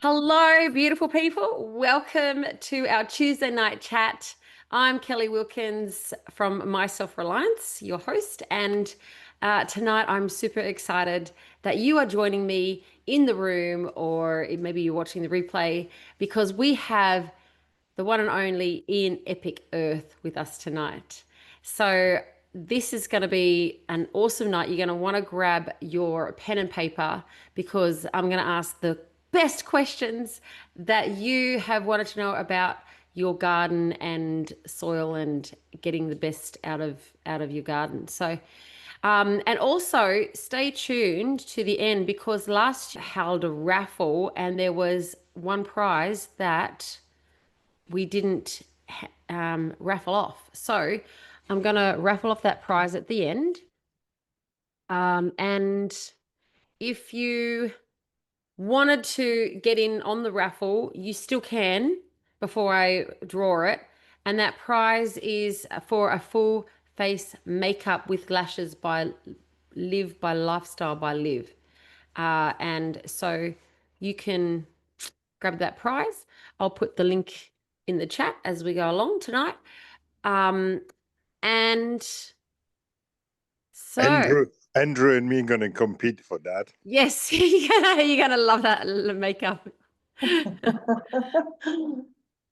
Hello, beautiful people. Welcome to our Tuesday night chat. I'm Kelli Wilkins from My Self Reliance, your host, and tonight I'm super excited that you are joining me in the room, or maybe you're watching the replay, because we have the one and only Ian Epic Earth with us tonight. So this is going to be an awesome night. You're going to want to grab your pen and paper because I'm going to ask the best questions that you have wanted to know about your garden and soil and getting the best out of your garden. So and also stay tuned to the end because last year I held a raffle and there was one prize that we didn't raffle off. So I'm going to raffle off that prize at the end. And if you wanted to get in on the raffle, you still can before I draw it. And that prize is for a full face makeup with lashes by Live by Lifestyle by Live. And so you can grab that prize. I'll put the link in the chat as we go along tonight. Um, and so, Andrew and me gonna compete for that. yes, you're gonna love that makeup.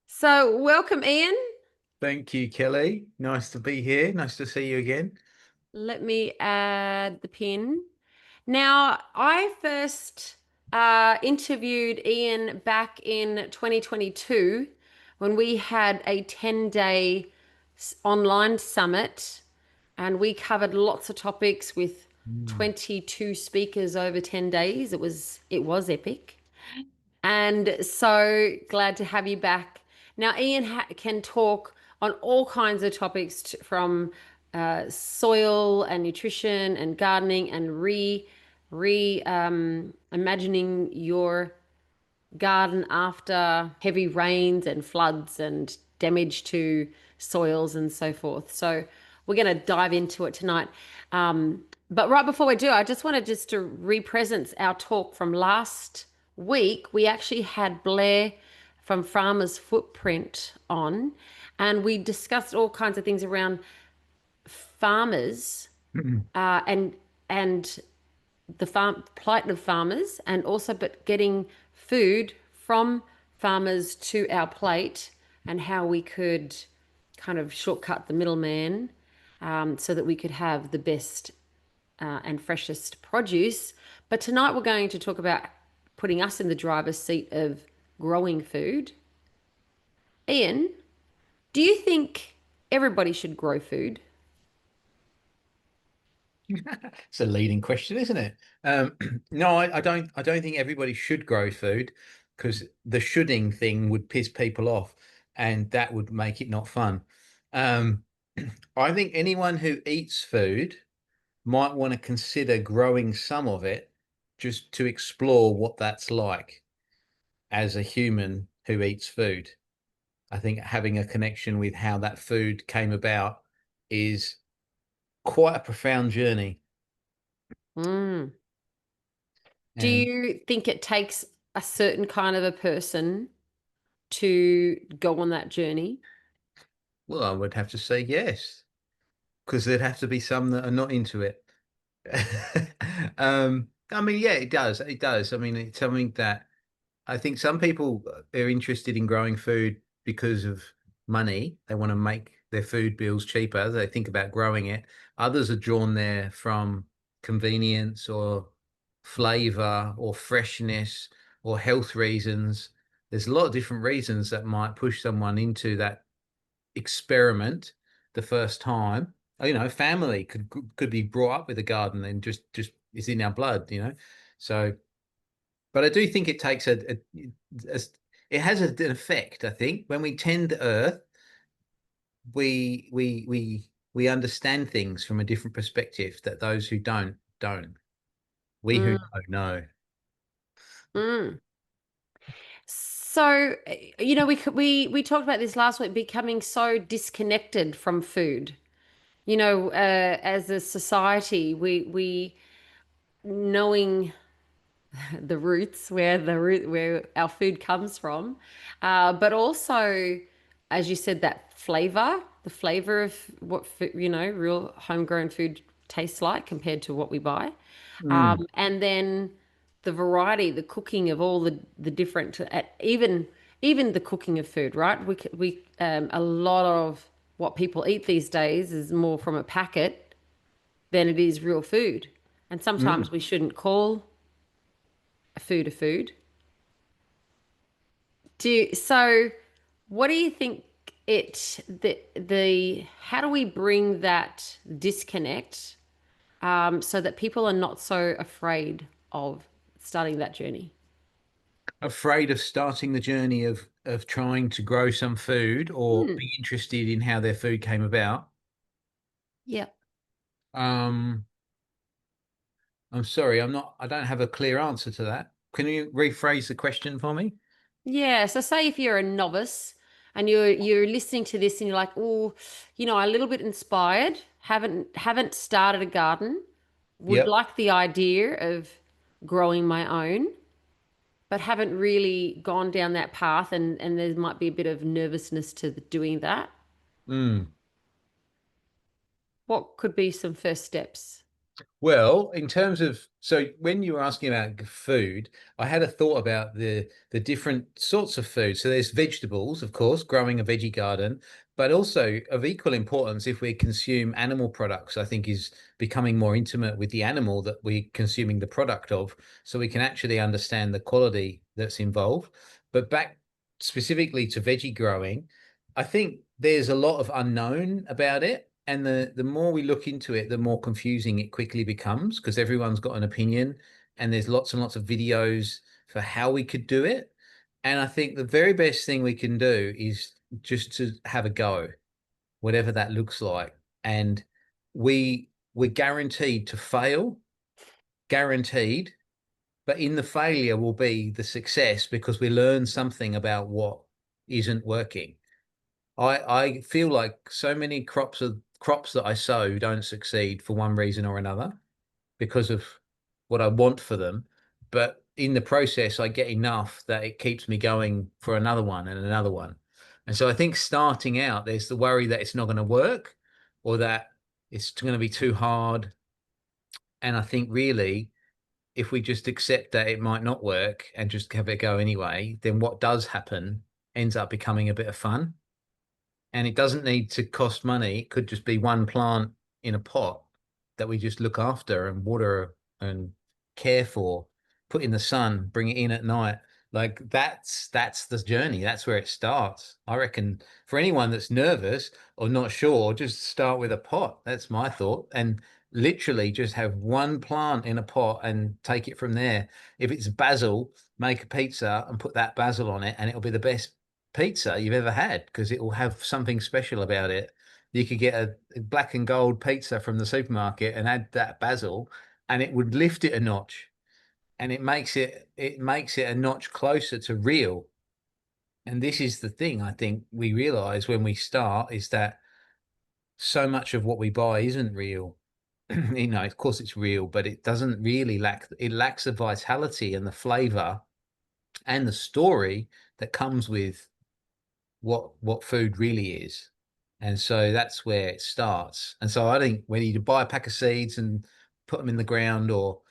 So, welcome, Ian. Thank you, Kelly. Nice to be here. Nice to see you again. Let me add the pin. Now, I first interviewed Ian back in 2022 when we had a 10-day online summit and we covered lots of topics with 22 speakers over 10 days. It was epic. And so glad to have you back. Now, Ian can talk on all kinds of topics from soil and nutrition and gardening and imagining your garden after heavy rains and floods and damage to soils and so forth. So we're going to dive into it tonight. But right before we do, I just wanted to re-presence our talk from last week. We actually had Blair from Farmer's Footprint on, and we discussed all kinds of things around farmers and the plight of farmers, and also but getting food from farmers to our plate, and how we could kind of shortcut the middleman, so that we could have the best and freshest produce. But tonight we're going to talk about putting us in the driver's seat of growing food. Ian, do you think everybody should grow food? It's a leading question, isn't it? No, I don't. I don't think everybody should grow food because the shoulding thing would piss people off, and that would make it not fun. Um, I think anyone who eats food might want to consider growing some of it just to explore what that's like as a human who eats food. I think having a connection with how that food came about is quite a profound journey. Mm. Do And you think it takes a certain kind of a person to go on that journey? well, I would have to say yes, because there'd have to be some that are not into it. I mean, yeah, it does. It does. I mean, it's something that I think some people are interested in growing food because of money. They want to make their food bills cheaper. They think about growing it. Others are drawn there from convenience or flavor or freshness or health reasons. There's a lot of different reasons that might push someone into that experiment the first time. Family could be brought up with a garden and just it's in our blood. So, but I do think it takes it has an effect. I think when we tend the earth, we understand things from a different perspective that those who don't. We who Mm, know. mm. So, we talked about this last week, becoming so disconnected from food. As a society, we knowing the roots, where our food comes from, but also, as you said, that flavor, the flavor of what real homegrown food tastes like compared to what we buy, Mm, and then the variety, the cooking of all the different, even the cooking of food, right? We a lot of what people eat these days is more from a packet than it is real food, and sometimes mm. we shouldn't call a food. So what do you think the how do we bring that disconnect so that people are not so afraid of starting that journey? Afraid of starting the journey of trying to grow some food or Hmm. be interested in how their food came about. Yeah. Um, I'm sorry, I don't have a clear answer to that. Can you rephrase the question for me? Yeah. So say if you're a novice and you're listening to this and you're like, oh, a little bit inspired, haven't started a garden, would Yep. like the idea of growing my own, but haven't really gone down that path, and there might be a bit of nervousness to doing that. Mm. What could be some first steps? Well, in terms of so when you were asking about food, I had a thought about the different sorts of food. So there's vegetables, of course, growing a veggie garden, but also of equal importance if we consume animal products, I think is becoming more intimate with the animal that we're consuming the product of, so we can actually understand the quality that's involved. But back specifically to veggie growing, I think there's a lot of unknown about it. And the more we look into it, the more confusing it quickly becomes because everyone's got an opinion and there's lots and lots of videos for how we could do it. And I think the very best thing we can do is just to have a go, whatever that looks like. And we're guaranteed to fail, guaranteed, but in the failure will be the success because we learn something about what isn't working. I feel like so many crops that I sow don't succeed for one reason or another because of what I want for them. But in the process, I get enough that it keeps me going for another one and another one. And so I think starting out, there's the worry that it's not going to work or that it's going to be too hard. And I think really, if we just accept that it might not work and just have it go anyway, then what does happen ends up becoming a bit of fun. And it doesn't need to cost money. It could just be one plant in a pot that we just look after and water and care for, put in the sun, bring it in at night. Like that's the journey. That's where it starts. I reckon for anyone that's nervous or not sure, just start with a pot. That's my thought. And literally just have one plant in a pot and take it from there. If it's basil, make a pizza and put that basil on it, and it'll be the best pizza you've ever had because it will have something special about it. You could get a black and gold pizza from the supermarket and add that basil, and it would lift it a notch. And it makes it a notch closer to real. And this is the thing I think we realize when we start is that so much of what we buy isn't real. Of course it's real, but it doesn't really lacks the vitality and the flavor and the story that comes with what food really is. And so that's where it starts. And so I think whether you buy a pack of seeds and put them in the ground or,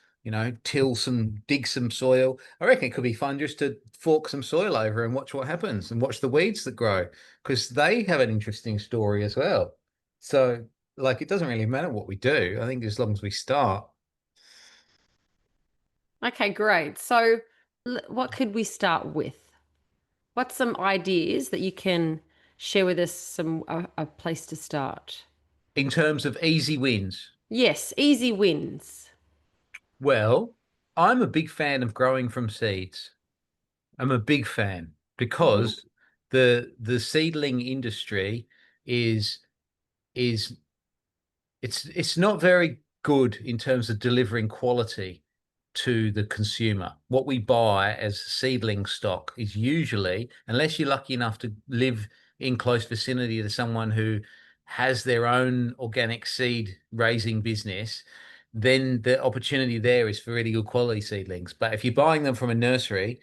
dig some soil, I reckon it could be fun just to fork some soil over and watch what happens and watch the weeds that grow because they have an interesting story as well. So, like, it doesn't really matter what we do. I think as long as we start. Okay, great. So, what could we start with? What's some ideas that you can share with us? A place to start. In terms of easy wins, Yes, easy wins. well, I'm a big fan of growing from seeds. I'm a big fan Mhm. because the seedling industry is is it's not very good in terms of delivering quality to the consumer. What we buy as seedling stock is usually, unless you're lucky enough to live in close vicinity to someone who has their own organic seed raising business, then the opportunity there is for really good quality seedlings. But if you're buying them from a nursery,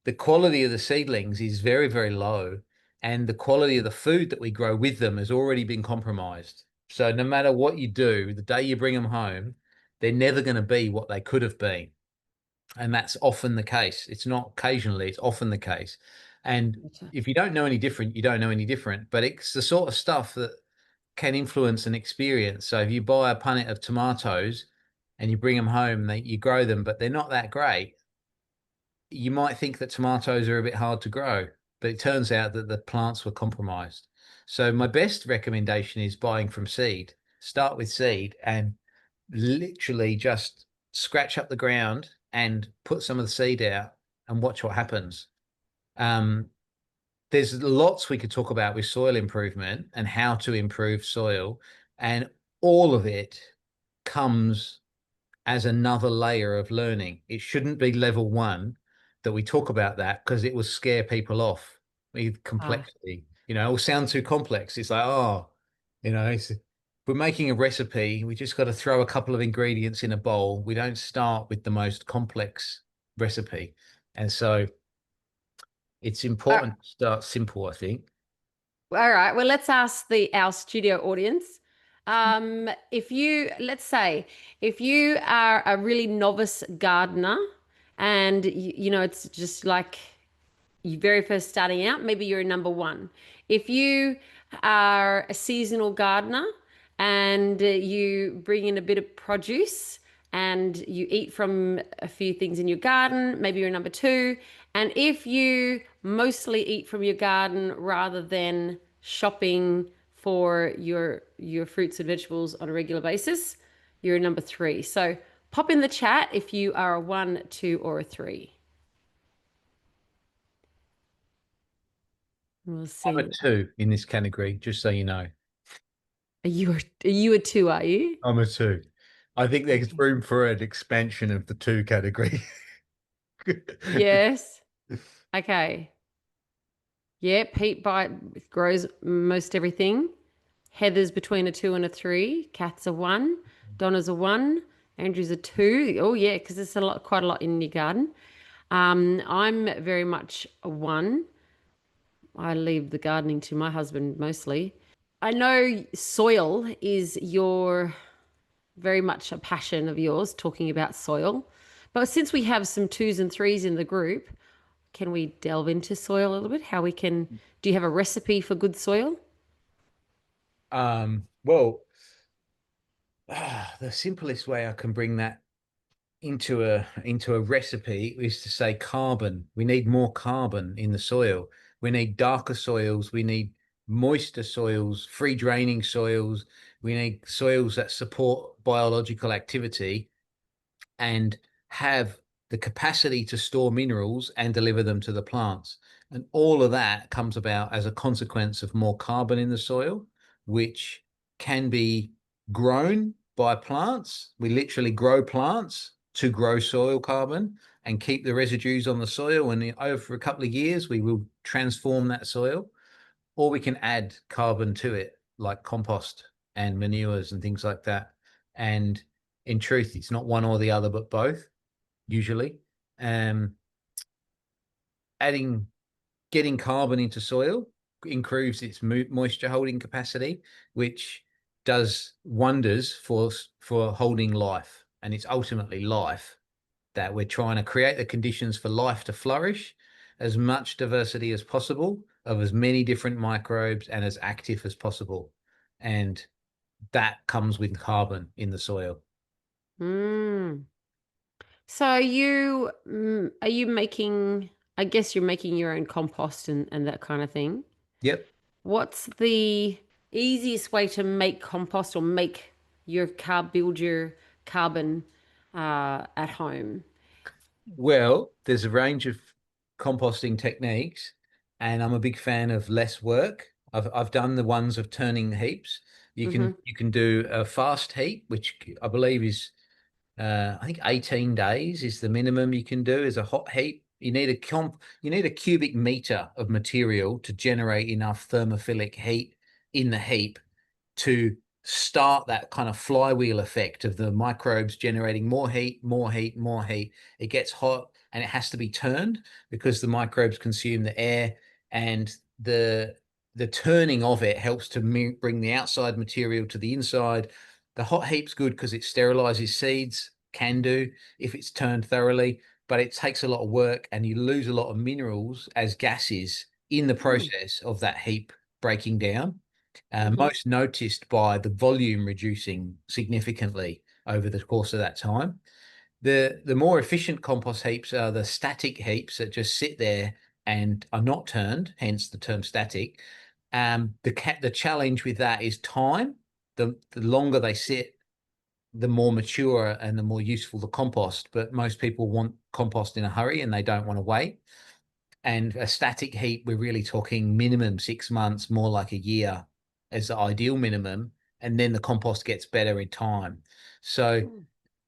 the quality of the seedlings is very, very low, and the quality of the food that we grow with them has already been compromised. So no matter what you do, the day you bring them home, they're never going to be what they could have been. And that's often the case. It's not occasionally, it's often the case. And Gotcha. if you don't know any different, you don't know any different. But it's the sort of stuff that can influence an experience. So if you buy a punnet of tomatoes and you bring them home, you grow them, but they're not that great, you might think that tomatoes are a bit hard to grow, but it turns out that the plants were compromised. So my best recommendation is buying from seed. Start with seed and literally just scratch up the ground and put some of the seed out and watch what happens. There's lots we could talk about with soil improvement and how to improve soil, and all of it comes as another layer of learning. It shouldn't be level one that we talk about that, because it will scare people off with Ah, complexity. It will sound too complex. It's like, oh, we're making a recipe. We just got to throw a couple of ingredients in a bowl. We don't start with the most complex recipe. And so it's all important to start simple, I think. right. Well, let's ask our studio audience. If you, let's say, if you are a really novice gardener and it's just like you very first starting out, maybe you're a number one. If you are a seasonal gardener and you bring in a bit of produce and you eat from a few things in your garden, maybe you're number two. And if you mostly eat from your garden rather than shopping for your fruits and vegetables on a regular basis, you're a number three. So pop in the chat if you are a one, two, or a three. We'll I'm a see. two in this category, just so you know. Are you a two, are you? I'm a two. I think there's Okay. room for an expansion of the two category. Yes. Okay. Yeah, Pete grows most everything. Heather's between a two and a three. Kath's a one. Donna's a one. Andrew's a two. Oh yeah, because there's quite a lot in your garden. I'm very much a one. I leave the gardening to my husband mostly. I know soil is your very much a passion of yours, talking about soil. But since we have some twos and threes in the group, can we delve into soil a little bit? Do you have a recipe for good soil? Well, the simplest way I can bring that into a recipe is to say carbon. We need more carbon in the soil. We need darker soils. We need moister soils, free draining soils. We need soils that support biological activity and have the capacity to store minerals and deliver them to the plants. And all of that comes about as a consequence of more carbon in the soil, which can be grown by plants. We literally grow plants to grow soil carbon and keep the residues on the soil. And over a couple of years, we will transform that soil, or we can add carbon to it, like compost and manures and things like that. And in truth, it's not one or the other, but both, usually. Um, adding, getting carbon into soil improves its moisture holding capacity, which does wonders for holding life. And it's ultimately life that we're trying to create the conditions for life to flourish, as much diversity as possible of as many different microbes and as active as possible. And that comes with carbon in the soil. Mm. So are you making, I guess you're making your own compost and that kind of thing. Yep. What's the easiest way to make compost or build your carbon at home? Well, there's a range of composting techniques, and I'm a big fan of less work. I've done the ones of turning heaps. You Mm-hmm. can do a fast heap, which I believe is I think 18 days is the minimum you can do as a hot heap. You need a cubic meter of material to generate enough thermophilic heat in the heap to start that kind of flywheel effect of the microbes generating more heat, more heat, more heat. It gets hot and it has to be turned because the microbes consume the air, and the turning of it helps to bring the outside material to the inside. The hot heat's good because it sterilizes seeds, can do if it's turned thoroughly, but it takes a lot of work and you lose a lot of minerals as gases in the process of that heap breaking down. Most noticed by the volume reducing significantly over the course of that time. The more efficient compost heaps are the static heaps that just sit there and are not turned, hence the term static. The challenge with that is time. The longer they sit, the more mature and the more useful the compost. But most people want compost in a hurry and they don't want to wait. And a static heap, we're really talking minimum 6 months, more like a year as the ideal minimum. And then the compost gets better in time. So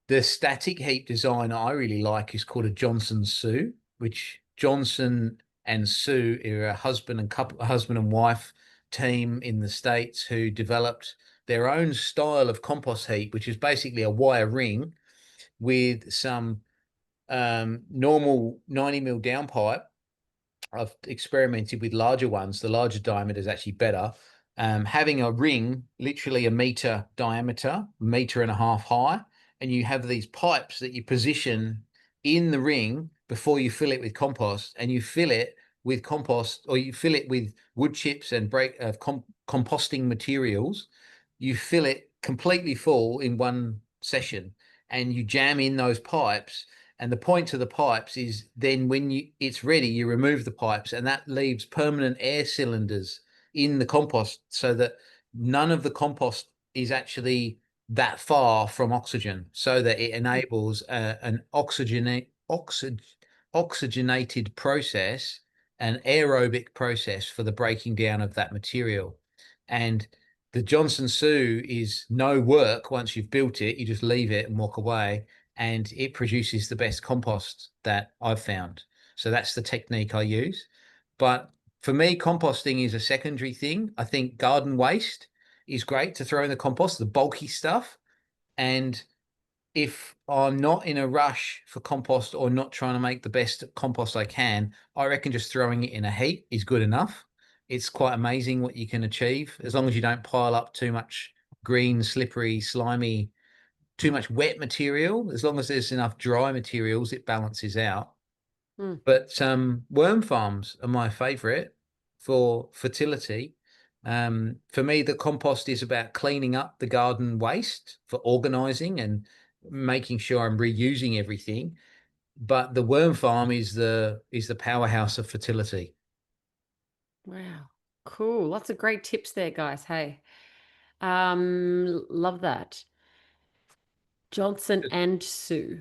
the static heap design I really like is called a Johnson Sue, which Johnson and Sue are a husband and wife team in the States who developed their own style of compost heap, which is basically a wire ring with some normal 90 mil downpipe. I've experimented with larger ones. The larger diameter is actually better. Having a ring, literally a meter diameter, meter and a half high, and you have these pipes that you position in the ring before you fill it with compost, and you fill it with compost, or you fill it with wood chips and composting materials. You fill it completely full in one session, and you jam in those pipes. And the point to the pipes is then when it's ready, you remove the pipes, and that leaves permanent air cylinders in the compost so that none of the compost is actually that far from oxygen, so that it enables an oxygenated process, an aerobic process for the breaking down of that material. And the Johnson Sue is no work once you've built it. You just leave it and walk away, and it produces the best compost that I've found. So that's the technique I use. But for me, composting is a secondary thing. I think garden waste is great to throw in the compost, the bulky stuff. And if I'm not in a rush for compost or not trying to make the best compost I can, I reckon just throwing it in a heap is good enough. It's quite amazing what you can achieve as long as you don't pile up too much green, slippery, slimy, too much wet material. As long as there's enough dry materials, it balances out. But worm farms are my favorite for fertility. For me, the compost is about cleaning up the garden waste, for organizing and making sure I'm reusing everything. But the worm farm is the powerhouse of fertility. Wow. Cool. Lots of great tips there, guys. Hey. Love that. Johnson and Sue.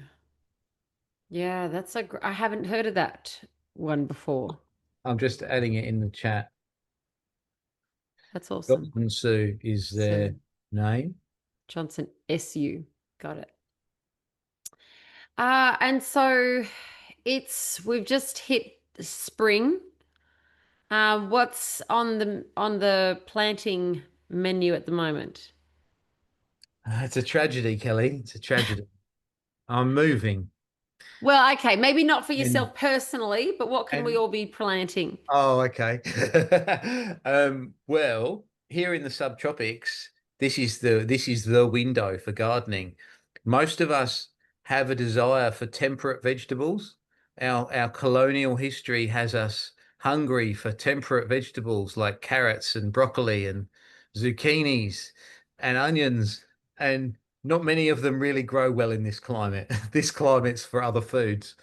Yeah, that's I haven't heard of that one before. I'm just adding it in the chat. That's awesome. Johnson Sue is their Sue. name. Johnson SU. Got it. And so we've just hit spring. What's on the planting menu at the moment? It's a tragedy, Kelly. It's a tragedy. I'm moving. Well, okay, maybe not for And yourself personally, but what can we and all be planting? oh, okay. Well, here in the subtropics, this is the window for gardening. Most of us have a desire for temperate vegetables. Our colonial history has us hungry for temperate vegetables like carrots and broccoli and zucchinis and onions, and not many of them really grow well in this climate. This climate's for other foods.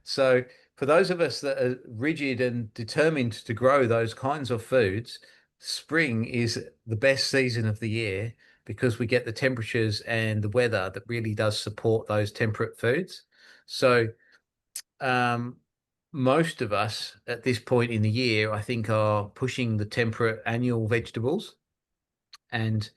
So for those of us that are rigid and determined to grow those kinds of foods, spring is the best season of the year because we get the temperatures and the weather that really does support those temperate foods. So most of us at this point in the year, I think, are pushing the temperate annual vegetables, and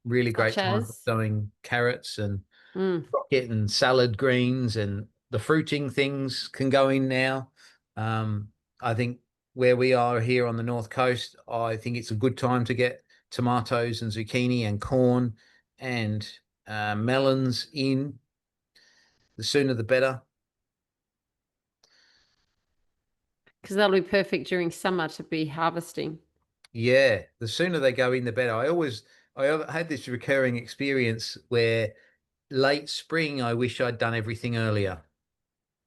really Such great time for as sowing carrots and mm, getting salad greens, and the fruiting things can go in now. I think where we are here on the North Coast, I think it's a good time to get tomatoes and zucchini and corn and melons in. The sooner the better. Because that'll be perfect during summer to be harvesting. Yeah, the sooner they go in, the better. I had this recurring experience where late spring, I wish I'd done everything earlier.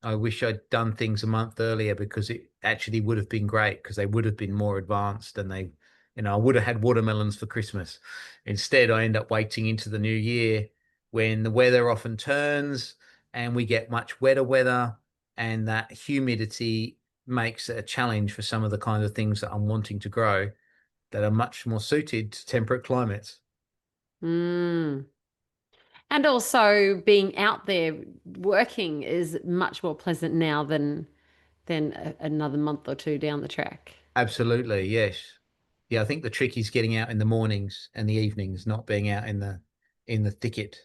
I wish I'd done things a month earlier because it actually would have been great because they would have been more advanced and I would have had watermelons for Christmas. Instead, I end up waiting into the new year when the weather often turns and we get much wetter weather, and that humidity makes it a challenge for some of the kind of things that I'm wanting to grow that are much more suited to temperate climates. Mm. And also being out there working is much more pleasant now than another month or two down the track. Absolutely, yes. Yeah, I think the trick is getting out in the mornings and the evenings, not being out in the thicket.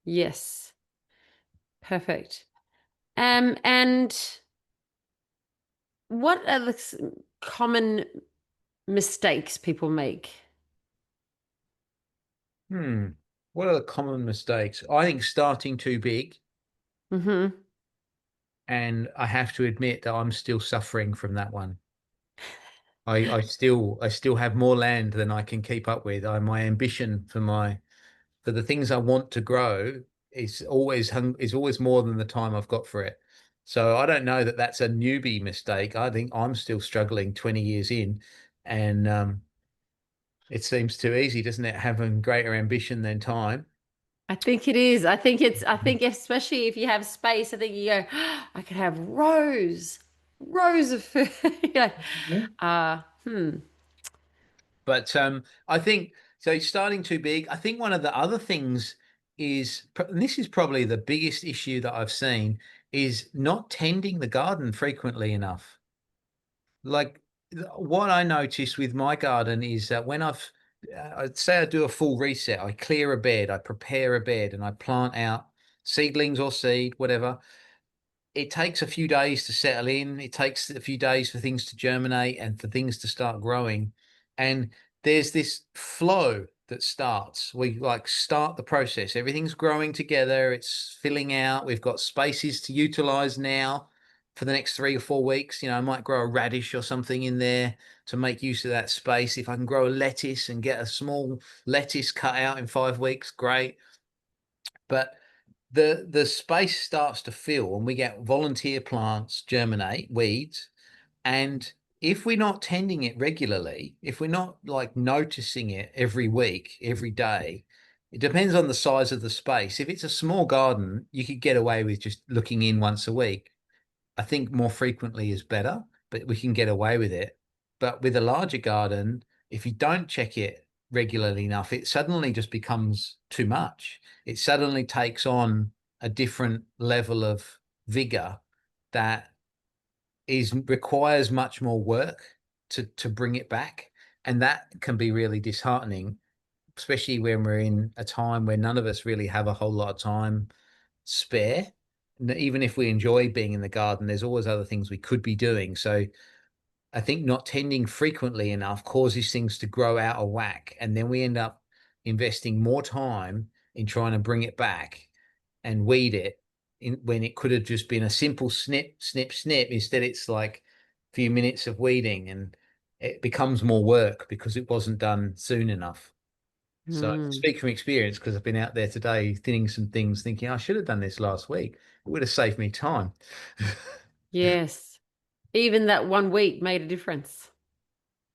Yes, perfect. And what are the common mistakes people make? Hmm. What are the common mistakes? I think starting too big, Mm-hmm. and I have to admit that I'm still suffering from that one. I still have more land than I can keep up with. My ambition for the things I want to grow is always more than the time I've got for it. So I don't know that that's a newbie mistake. I think I'm still struggling 20 years in, and it seems too easy, doesn't it? Having greater ambition than time. I think it is. I think especially if you have space, I think you go, I could have rows of food. Yeah. Hmm. But I think so. Starting too big. I think one of the other things and this is probably the biggest issue that I've seen, is not tending the garden frequently enough. Like what I noticed with my garden is that when I'd say I do a full reset, I clear a bed, I prepare a bed, and I plant out seedlings or seed, whatever. It takes a few days to settle in. It takes a few days for things to germinate and for things to start growing. And there's this flow that starts. We like start the process. Everything's growing together. It's filling out. We've got spaces to utilize now for the next 3 or 4 weeks. I might grow a radish or something in there to make use of that space. If I can grow a lettuce and get a small lettuce cut out in 5 weeks, great. But the space starts to fill and we get volunteer plants germinate, weeds. And if we're not tending it regularly, if we're not like noticing it every week, every day, it depends on the size of the space. If it's a small garden, you could get away with just looking in once a week. I think more frequently is better, but we can get away with it. But with a larger garden, if you don't check it regularly enough, it suddenly just becomes too much. It suddenly takes on a different level of vigor that requires much more work to bring it back. And that can be really disheartening, especially when we're in a time where none of us really have a whole lot of time spare. Even if we enjoy being in the garden, there's always other things we could be doing. So I think not tending frequently enough causes things to grow out of whack. And then we end up investing more time in trying to bring it back and weed it when it could have just been a simple snip, snip, snip. Instead, it's like a few minutes of weeding, and it becomes more work because it wasn't done soon enough. So I Hmm. speak from experience because I've been out there today thinning some things, thinking I should have done this last week. It would have saved me time. Yes. Even that 1 week made a difference.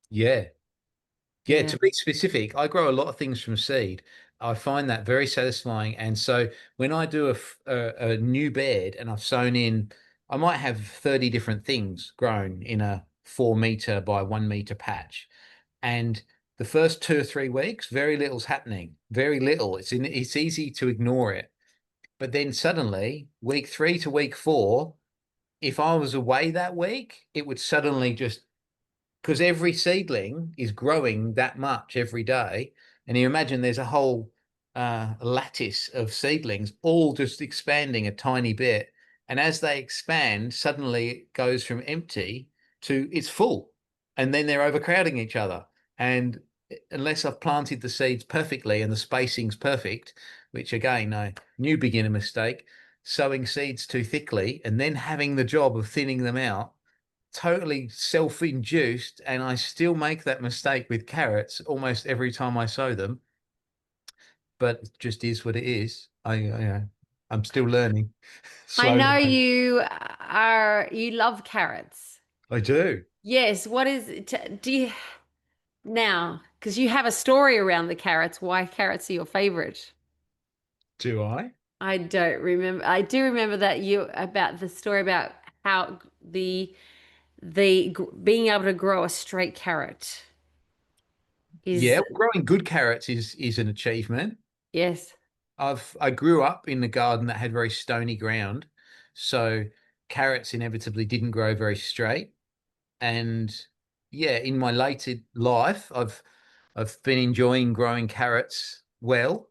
Yeah. Yeah, Yeah. to be specific, I grow a lot of things from seed. I find that very satisfying. And so when I do a new bed and I've sown in, I might have 30 different things grown in a 4 meter by 1 meter patch. And the first 2 or 3 weeks, very little's happening. Very little. It's easy to ignore it. But then suddenly, week 3 to week 4, if I was away that week, it would suddenly just, because every seedling is growing that much every day. And you imagine there's a whole lattice of seedlings all just expanding a tiny bit. And as they expand, suddenly it goes from empty to it's full. And then they're overcrowding each other. And unless I've planted the seeds perfectly and the spacing's perfect, which again, a new beginner mistake, sowing seeds too thickly and then having the job of thinning them out, totally self-induced. And I still make that mistake with carrots almost every time I sow them, but it just is what it is. I'm still learning I slowly. know you love carrots. I do. Yes, what is do you now, because you have a story around the carrots, why carrots are your favorite? Do I? I don't remember. I do remember that you about the story about how being able to grow a straight carrot Yeah, is growing good carrots is an achievement. yes. I grew up in a garden that had very stony ground, so carrots inevitably didn't grow very straight. And yeah, in my later life, I've been enjoying growing carrots well.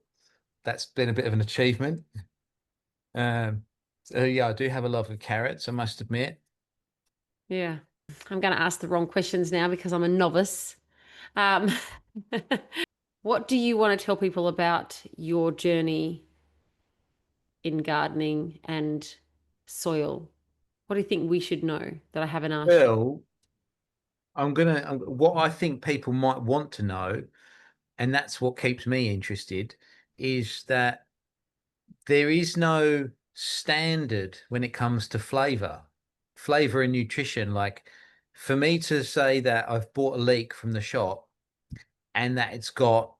That's been a bit of an achievement. So yeah, I do have a love of carrots, I must admit. Yeah. I'm going to ask the wrong questions now because I'm a novice. Um, what do you want to tell people about your journey in gardening and soil? What do you think we should know that I haven't asked you? Well, what I think people might want to know, and that's what keeps me interested, is that there is no standard when it comes to flavor and nutrition. Like for me to say that I've bought a leek from the shop and that it's got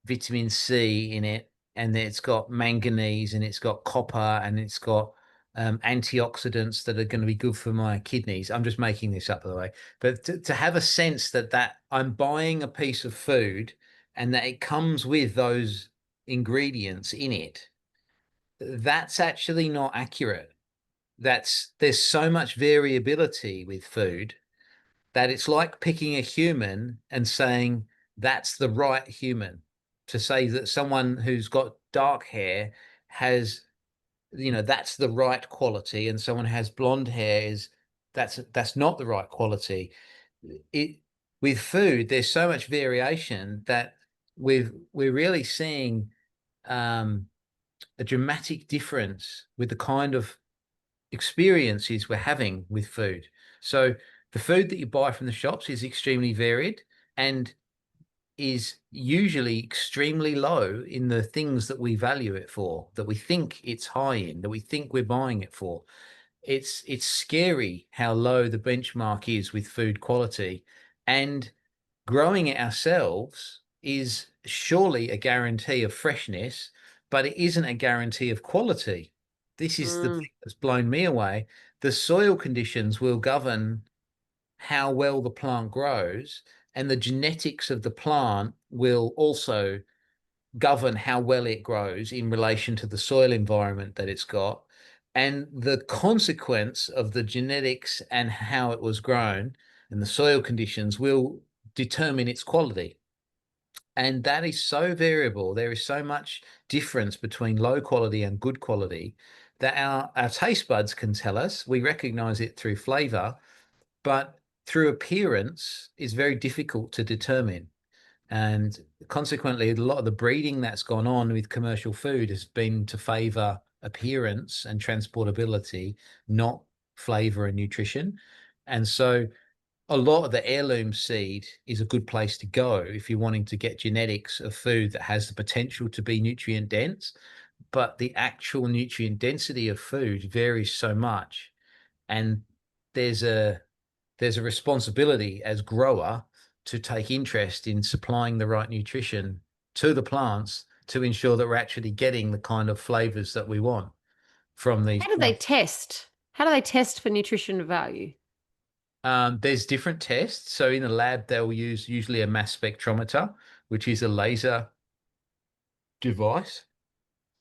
vitamin C in it, and that it's got manganese and it's got copper and it's got antioxidants that are going to be good for my kidneys. I'm just making this up, by the way. But to have a sense that I'm buying a piece of food and that it comes with those ingredients in it, that's actually not accurate. There's so much variability with food that it's like picking a human and saying that's the right human. To say that someone who's got dark hair has, that's the right quality, and someone who has blonde hair is that's not the right quality. It With food, there's so much variation that we're really seeing um, a dramatic difference with the kind of experiences we're having with food. So the food that you buy from the shops is extremely varied and is usually extremely low in the things that we value it for, that we think it's high in, that we think we're buying it for. It's scary how low the benchmark is with food quality, and growing it ourselves is surely a guarantee of freshness, but it isn't a guarantee of quality. This is the Mm. thing that's blown me away. The soil conditions will govern how well the plant grows, and the genetics of the plant will also govern how well it grows in relation to the soil environment that it's got. And the consequence of the genetics and how it was grown and the soil conditions will determine its quality. And that is so variable. There is so much difference between low quality and good quality that our taste buds can tell us. We recognize it through flavor, but through appearance is very difficult to determine. And consequently, a lot of the breeding that's gone on with commercial food has been to favor appearance and transportability, not flavor and nutrition. And so a lot of the heirloom seed is a good place to go if you're wanting to get genetics of food that has the potential to be nutrient dense. But the actual nutrient density of food varies so much. And there's a responsibility as grower to take interest in supplying the right nutrition to the plants to ensure that we're actually getting the kind of flavors that we want from these How do they plants. test? How do they test for nutrition value? There's different tests. So in the lab, they'll use usually a mass spectrometer, which is a laser device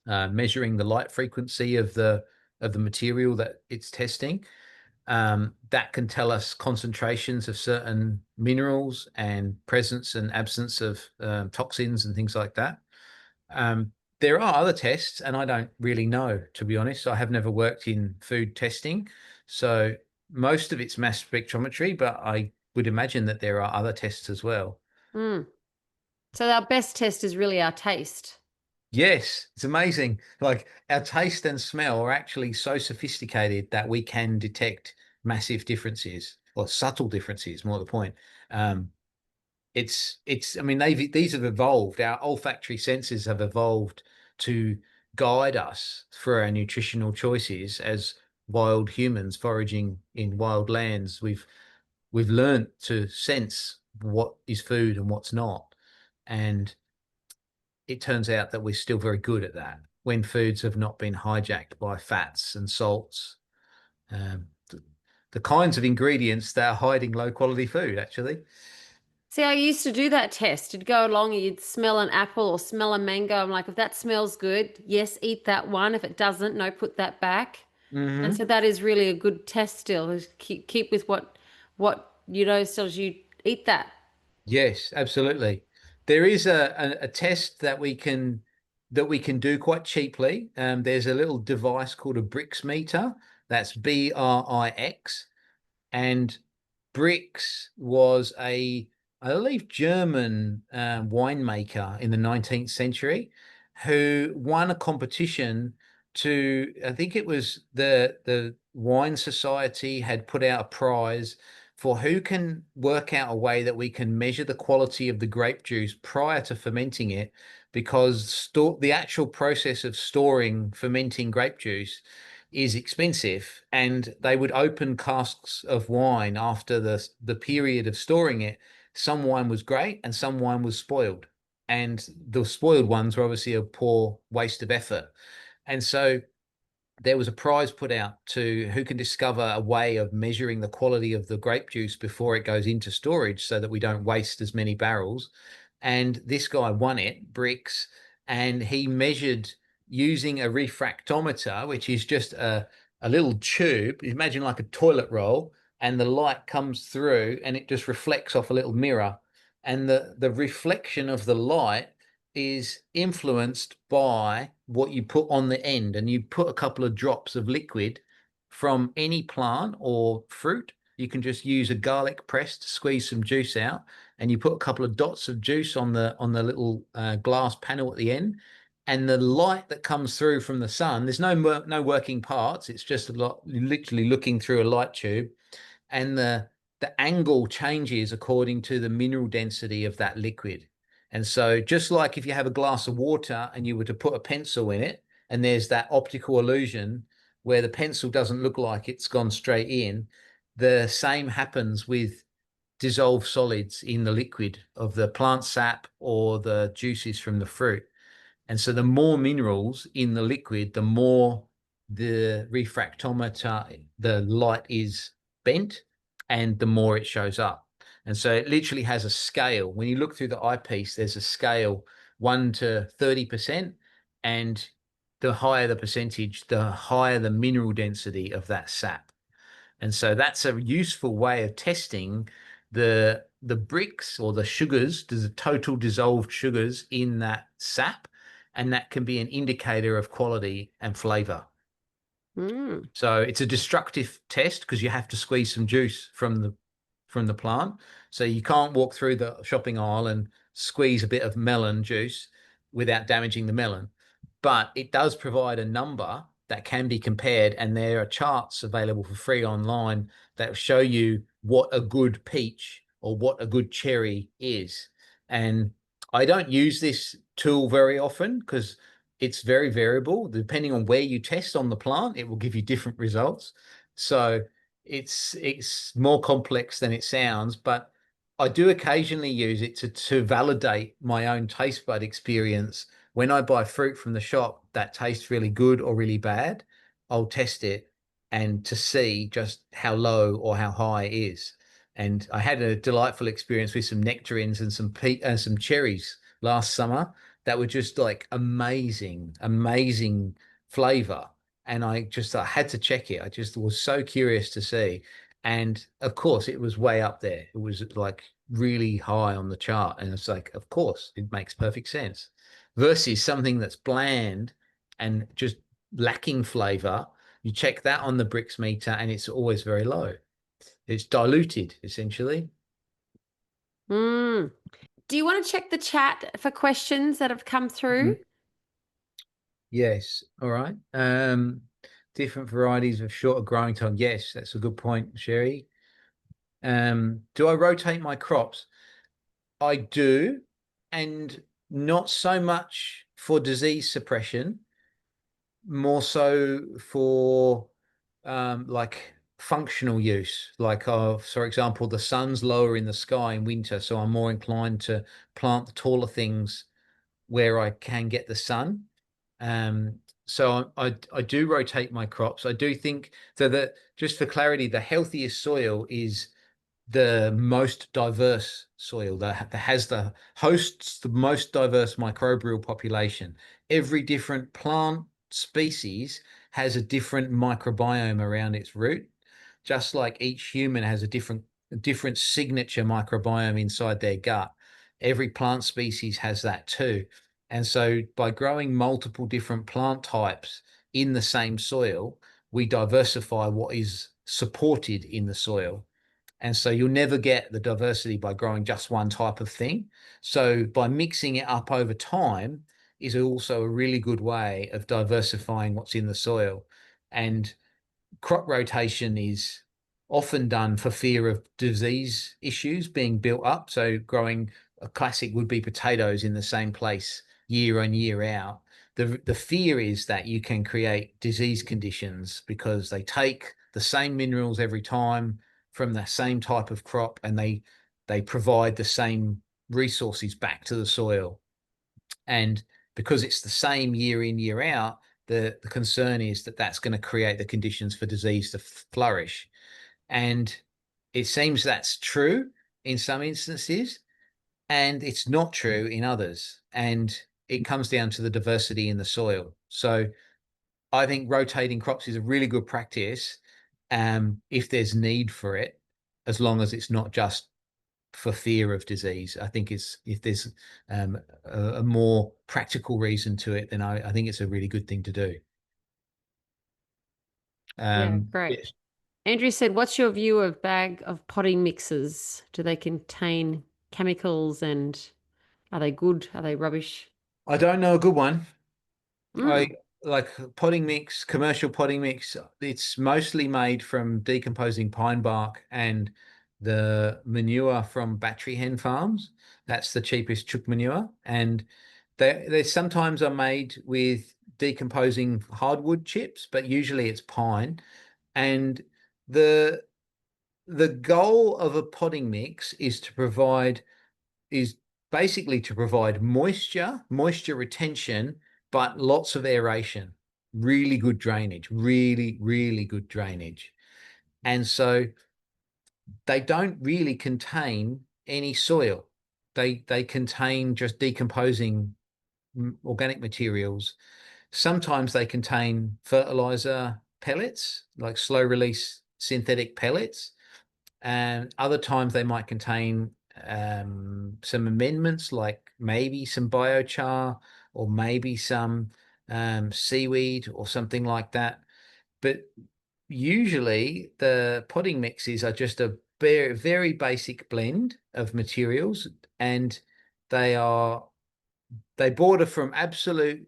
measuring the light frequency of the material that it's testing. That can tell us concentrations of certain minerals and presence and absence of toxins and things like that. Um, there are other tests, and I don't really know, to be honest. I have never worked in food testing, so most of it's mass spectrometry, but I would imagine that there are other tests as well. Mm. So our best test is really our taste. Yes, it's amazing. Like our taste and smell are actually so sophisticated that we can detect massive differences or subtle differences, more to the point. Um, I mean, these have evolved. Our olfactory senses have evolved to guide us for our nutritional choices as wild humans foraging in wild lands. We've learned to sense what is food and what's not. And it turns out that we're still very good at that when foods have not been hijacked by fats and salts, um, the kinds of ingredients that are hiding low quality food, actually. See, I used to do that test. You'd go along and you'd smell an apple or smell a mango. I'm like, if that smells good, yes, eat that one. If it doesn't, no, put that back. And so Mm-hmm. that is really a good test still. Is keep with what you know tells you eat that. Yes, absolutely. There is a test that we can do quite cheaply. There's a little device called a Brix meter. That's Brix. And Brix was I believe, German winemaker in the 19th century who won a competition I think it was the Wine Society had put out a prize for who can work out a way that we can measure the quality of the grape juice prior to fermenting it, because the actual process of storing fermenting grape juice is expensive, and they would open casks of wine after the period of storing it. Some wine was great and some wine was spoiled, and the spoiled ones were obviously a poor waste of effort. And so there was a prize put out to who can discover a way of measuring the quality of the grape juice before it goes into storage so that we don't waste as many barrels. And this guy won it, Brix, and he measured using a refractometer, which is just a little tube. Imagine like a toilet roll, and the light comes through and it just reflects off a little mirror. And the reflection of the light is influenced by what you put on the end, and you put a couple of drops of liquid from any plant or fruit. You can just use a garlic press to squeeze some juice out, and you put a couple of dots of juice on the little glass panel at the end, and the light that comes through from the sun, there's no working parts, it's just a lot literally looking through a light tube, and the angle changes according to the mineral density of that liquid. And so just like if you have a glass of water and you were to put a pencil in it, and there's that optical illusion where the pencil doesn't look like it's gone straight in, the same happens with dissolved solids in the liquid of the plant sap or the juices from the fruit. And so the more minerals in the liquid, the more the refractometer, the light is bent, and the more it shows up. And so it literally has a scale. When you look through the eyepiece, there's a scale 1 to 30%. And the higher the percentage, the higher the mineral density of that sap. And so that's a useful way of testing the Brix or the sugars, the total dissolved sugars in that sap, and that can be an indicator of quality and flavor. Mm. So it's a destructive test because you have to squeeze some juice from the plant. So you can't walk through the shopping aisle and squeeze a bit of melon juice without damaging the melon. But it does provide a number that can be compared, and there are charts available for free online that show you what a good peach or what a good cherry is. And I don't use this tool very often because it's very variable. Depending on where you test on the plant, it will give you different results. So it's more complex than it sounds, but I do occasionally use it to validate my own taste bud experience. When I buy fruit from the shop that tastes really good or really bad, I'll test it and to see just how low or how high it is. And I had a delightful experience with some nectarines and some cherries last summer that were just like amazing flavor. And I had to check it. I just was so curious to see. And of course, it was way up there. It was like really high on the chart. And it's like, of course, it makes perfect sense. Versus something that's bland and just lacking flavor. You check that on the Brix meter and it's always very low. It's diluted, essentially. Mm. do you want to check the chat for questions that have come through? Yes. All right. Different varieties of shorter growing time. Yes, that's a good point, Sherry. Do I rotate my crops? I do, and not so much for disease suppression, more so for like functional use. Like, for example, the sun's lower in the sky in winter, so I'm more inclined to plant the taller things where I can get the sun. So I do rotate my crops. I do think so that, just for clarity, the healthiest soil is the most diverse soil that hosts the most diverse microbial population. Every different plant species has a different microbiome around its root, just like each human has a different signature microbiome inside their gut. Every plant species has that too. And so by growing multiple different plant types in the same soil, we diversify what is supported in the soil. And so you'll never get the diversity by growing just one type of thing. So by mixing it up over time is also a really good way of diversifying what's in the soil. And crop rotation is often done for fear of disease issues being built up. So growing a classic would be potatoes in the same place year in, year out. The fear is that you can create disease conditions because they take the same minerals every time from the same type of crop, and they provide the same resources back to the soil. And because it's the same year in, year out, the concern is that that's going to create the conditions for disease to flourish. And it seems that's true in some instances, and it's not true in others. And it comes down to the diversity in the soil. So I think rotating crops is a really good practice, if there's need for it, as long as it's not just for fear of disease. I think if there's a more practical reason to it, then I think it's a really good thing to do. Yeah, great. Yes. Andrew said, what's your view of bag of potting mixes? Do they contain chemicals, and are they good? Are they rubbish? I don't know a good one. I Mm. like potting mix, commercial potting mix. It's mostly made from decomposing pine bark and the manure from battery hen farms. That's the cheapest chook manure. And they sometimes are made with decomposing hardwood chips, but usually it's pine. And the the goal of a potting mix is basically to provide moisture retention, but lots of aeration, really good drainage, really, really good drainage. And so they don't really contain any soil. They contain just decomposing organic materials. Sometimes they contain fertilizer pellets, like slow release synthetic pellets, and other times they might contain some amendments, like maybe some biochar or maybe some seaweed or something like that. But usually the potting mixes are just a very, very basic blend of materials, and they border from absolute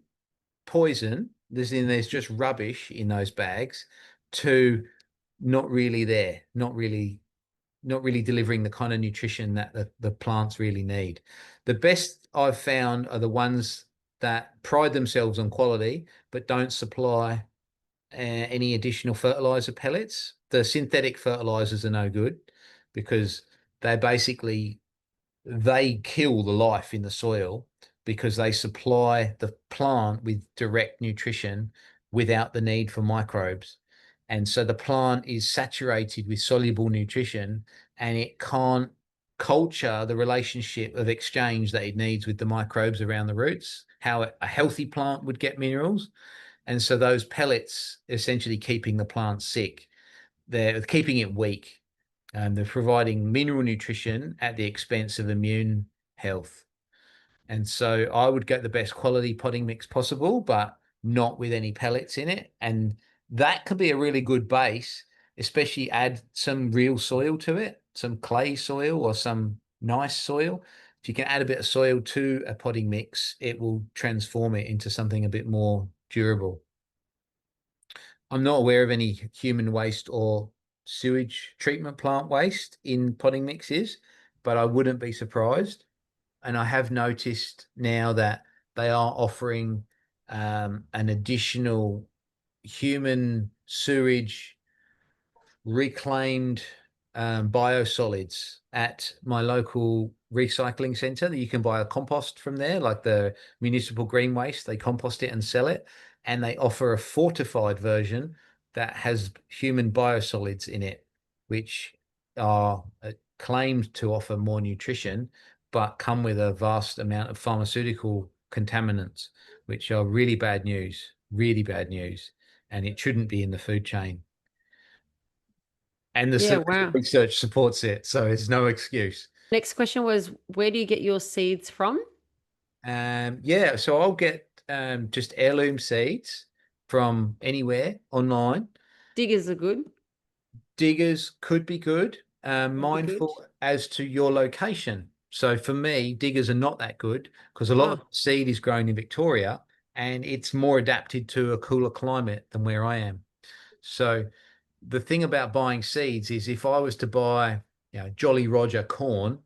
poison, there's just rubbish in those bags, to not really there, not really delivering the kind of nutrition that the plants really need. The best I've found are the ones that pride themselves on quality but don't supply any additional fertilizer pellets. The synthetic fertilizers are no good because they kill the life in the soil, because they supply the plant with direct nutrition without the need for microbes. And so the plant is saturated with soluble nutrition, and it can't culture the relationship of exchange that it needs with the microbes around the roots, how a healthy plant would get minerals. And so those pellets essentially keeping the plant sick. They're keeping it weak. They're providing mineral nutrition at the expense of immune health. And so I would get the best quality potting mix possible, but not with any pellets in it. And that could be a really good base, especially add some real soil to it, some clay soil or some nice soil. if you can add a bit of soil to a potting mix, it will transform it into something a bit more durable. I'm not aware of any human waste or sewage treatment plant waste in potting mixes, but I wouldn't be surprised. And I have noticed now that they are offering an additional human sewage reclaimed biosolids at my local recycling centre, that you can buy a compost from there, like the municipal green waste. They compost it and sell it, and they offer a fortified version that has human biosolids in it, which are claimed to offer more nutrition, but come with a vast amount of pharmaceutical contaminants, which are really bad news, and it shouldn't be in the food chain. And the Yeah, sewage wow. research supports it, so there's no excuse. Next question was, where do you get your seeds from? Yeah, so I'll get just heirloom seeds from anywhere online. Diggers are good. Diggers could be good. Would be good. Mindful as to your location. So for me, diggers are not that good because a lot of Oh, seed is grown in Victoria and it's more adapted to a cooler climate than where I am. So the thing about buying seeds is, if I was to buy, Jolly Roger corn,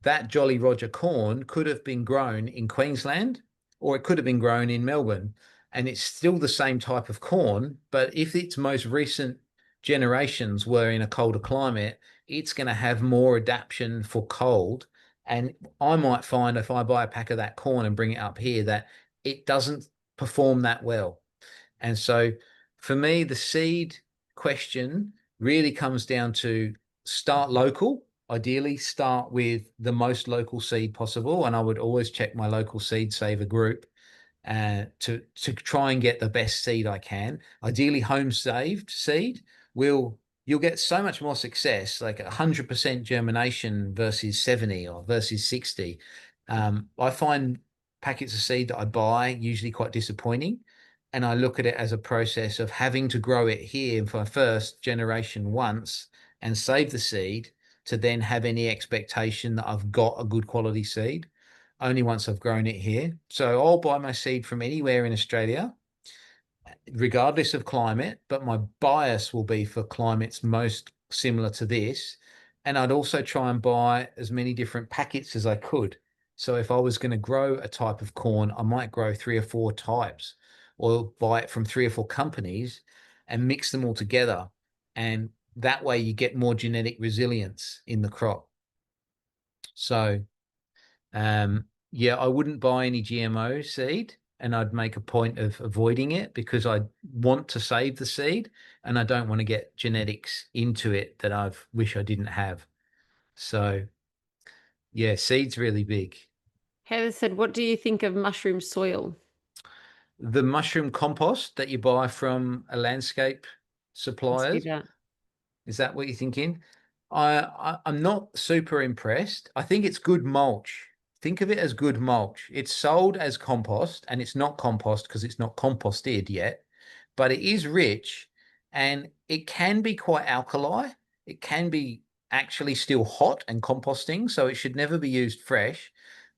that Jolly Roger corn could have been grown in Queensland or it could have been grown in Melbourne, and it's still the same type of corn. But if its most recent generations were in a colder climate, it's going to have more adaptation for cold. And I might find, if I buy a pack of that corn and bring it up here, that it doesn't perform that well. And so for me, the seed question really comes down to start local. Ideally, start with the most local seed possible. And I would always check my local seed saver group to try and get the best seed I can. Ideally, home saved seed you'll get so much more success, like 100% germination versus 70 or versus 60. I find packets of seed that I buy usually quite disappointing. And I look at it as a process of having to grow it here for first generation once and save the seed to then have any expectation that I've got a good quality seed only once I've grown it here. So I'll buy my seed from anywhere in Australia, regardless of climate, but my bias will be for climates most similar to this. And I'd also try and buy as many different packets as I could. So if I was going to grow a type of corn, I might grow 3 or 4 types, or buy it from 3 or 4 companies and mix them all together. And that way you get more genetic resilience in the crop. So yeah, I wouldn't buy any GMO seed, and I'd make a point of avoiding it because I want to save the seed and I don't want to get genetics into it that I wish I didn't have. So yeah, seed's really big. Heather said, what do you think of mushroom soil? The mushroom compost that you buy from a landscape I see suppliers, that. is that what you're thinking? I'm not super impressed. I think it's good mulch. Think of it as good mulch. It's sold as compost, and it's not compost because it's not composted yet, but it is rich and it can be quite alkali. It can be actually still hot and composting, so it should never be used fresh.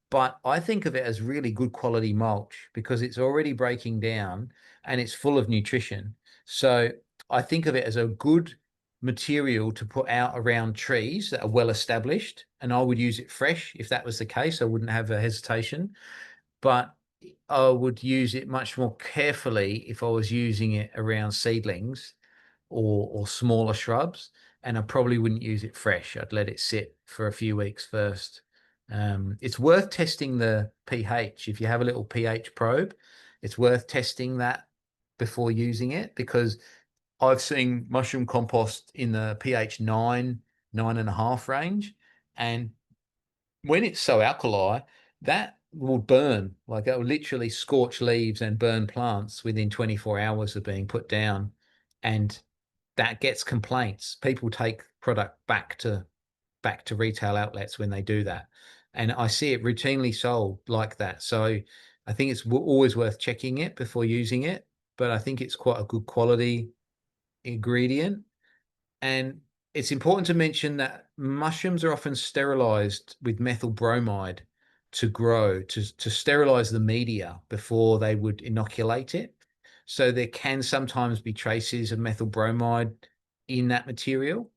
But I think of it as really good quality mulch because it's already breaking down and it's full of nutrition. So I think of it as a good material to put out around trees that are well established. And I would use it fresh if that was the case. I wouldn't have a hesitation. But I would use it much more carefully if I was using it around seedlings or smaller shrubs. And I probably wouldn't use it fresh. I'd let it sit for a few weeks first. It's worth testing the pH. If you have a little pH probe, it's worth testing that before using it, because I've seen mushroom compost in the pH 9.5 range. And when it's so alkali, that will burn, like it will literally scorch leaves and burn plants within 24 hours of being put down. And that gets complaints. People take product back to retail outlets when they do that. And I see it routinely sold like that. So I think it's always worth checking it before using it, but I think it's quite a good quality ingredient. And it's important to mention that mushrooms are often sterilized with methyl bromide to grow, to sterilize the media before they would inoculate it. So there can sometimes be traces of methyl bromide in that material.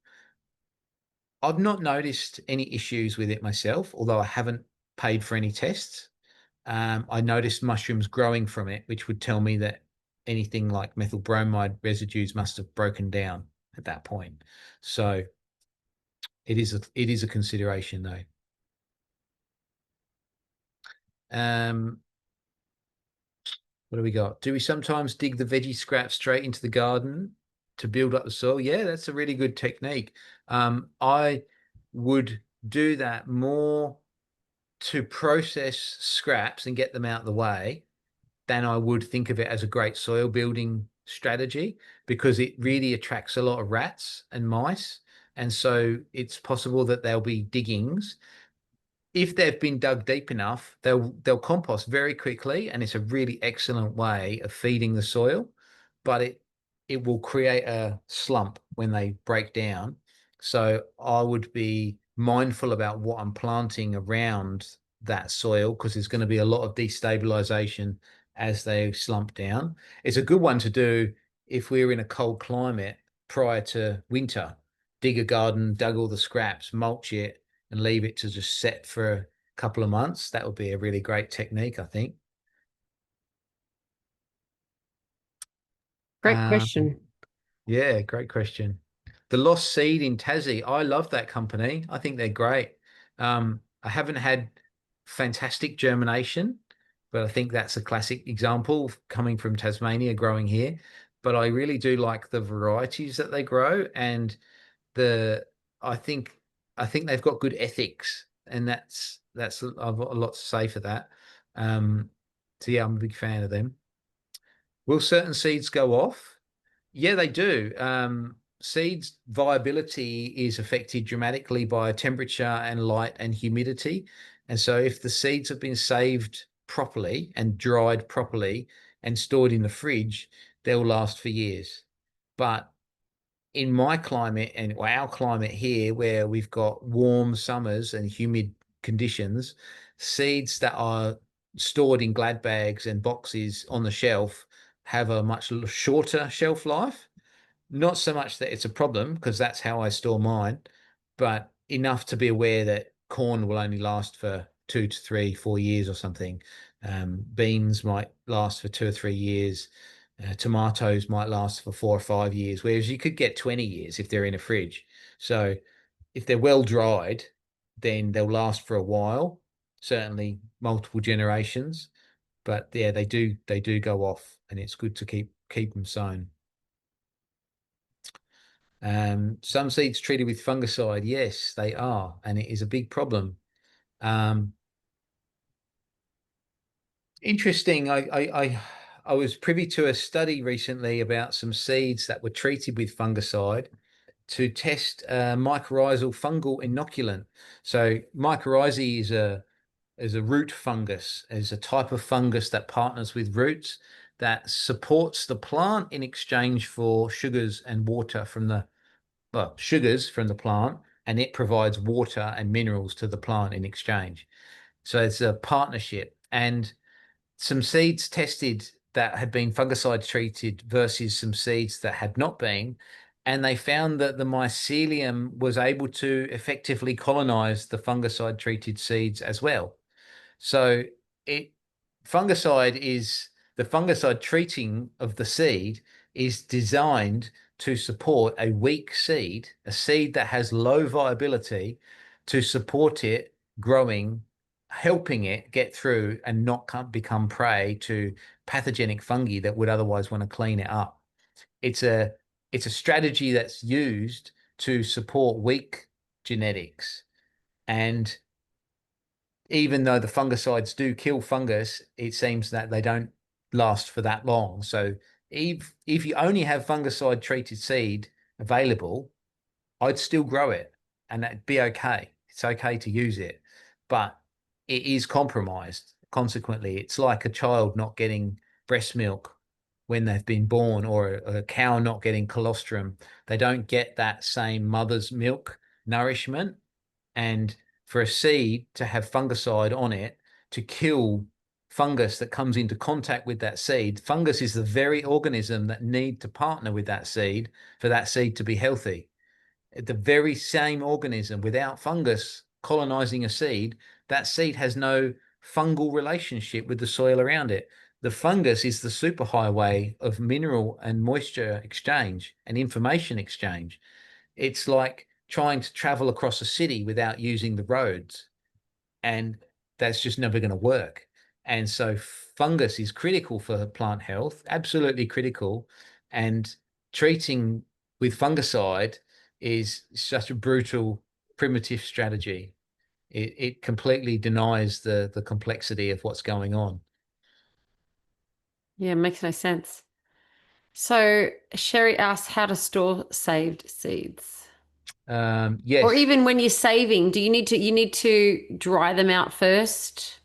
I've not noticed any issues with it myself, although I haven't paid for any tests. I noticed mushrooms growing from it, which would tell me that anything like methyl bromide residues must have broken down at that point. So it is a consideration though. What do we got? Do we sometimes dig the veggie scraps straight into the garden to build up the soil? Yeah, that's a really good technique. I would do that more to process scraps and get them out of the way than I would think of it as a great soil building strategy, because it really attracts a lot of rats and mice. And so it's possible that there'll be diggings. If they've been dug deep enough, they'll compost very quickly, and it's a really excellent way of feeding the soil. But it will create a slump when they break down. So I would be mindful about what I'm planting around that soil, because there's going to be a lot of destabilization as they slump down. It's a good one to do if we're in a cold climate prior to winter. Dig a garden, dug all the scraps, mulch it, and leave it to just set for a couple of months. That would be a really great technique, I think. Great question. Yeah, great question. The Lost Seed in Tassie, I love that company. I think they're great. I haven't had fantastic germination, but I think that's a classic example coming from Tasmania, growing here. But I really do like the varieties that they grow, and the I think I think they've got good ethics, and I've got a lot to say for that. So yeah, I'm a big fan of them. Will certain seeds go off? Yeah, they do. Seeds viability is affected dramatically by temperature and light and humidity. And so if the seeds have been saved properly and dried properly and stored in the fridge, they'll last for years. But in my climate and our climate here, where we've got warm summers and humid conditions, seeds that are stored in glad bags and boxes on the shelf have a much shorter shelf life. Not so much that it's a problem, because that's how I store mine, but enough to be aware that corn will only last for 2 to 3, 4 years or something. Beans might last for 2 or 3 years. Tomatoes might last for 4 or 5 years, whereas you could get 20 years if they're in a fridge. So if they're well dried, then they'll last for a while, certainly multiple generations. But yeah, they do go off, and it's good to keep them sown. Some seeds treated with fungicide, yes, they are, and it is a big problem. Interesting. I was privy to a study recently about some seeds that were treated with fungicide to test mycorrhizal fungal inoculant. So mycorrhizae is a root fungus, is a type of fungus that partners with roots, that supports the plant in exchange for sugars and water from the sugars from the plant, and it provides water and minerals to the plant in exchange. So it's a partnership. And some seeds tested that had been fungicide treated versus some seeds that had not been, and they found that the mycelium was able to effectively colonize the fungicide treated seeds as well. So it fungicide is the fungicide treating of the seed is designed to support a weak seed, a seed that has low viability, to support it growing, helping it get through and not become prey to pathogenic fungi that would otherwise want to clean it up. It's a strategy that's used to support weak genetics. And even though the fungicides do kill fungus, it seems that they don't last for that long. So if you only have fungicide treated seed available, I'd still grow it, and that'd be okay. It's okay to use it, but it is compromised. Consequently, it's like a child not getting breast milk when they've been born, or a cow not getting colostrum. They don't get that same mother's milk nourishment. And for a seed to have fungicide on it to kill fungus that comes into contact with that seed, fungus is the very organism that need to partner with that seed for that seed to be healthy. The very same organism, without fungus colonizing a seed, that seed has no fungal relationship with the soil around it. The fungus is the superhighway of mineral and moisture exchange and information exchange. It's like trying to travel across a city without using the roads, and that's just never going to work. And so fungus is critical for plant health, absolutely critical. And treating with fungicide is such a brutal, primitive strategy. It completely denies the complexity of what's going on. Yeah, makes no sense. So Sherry asks how to store saved seeds. Yes. Or even when you're saving, do you need to dry them out first,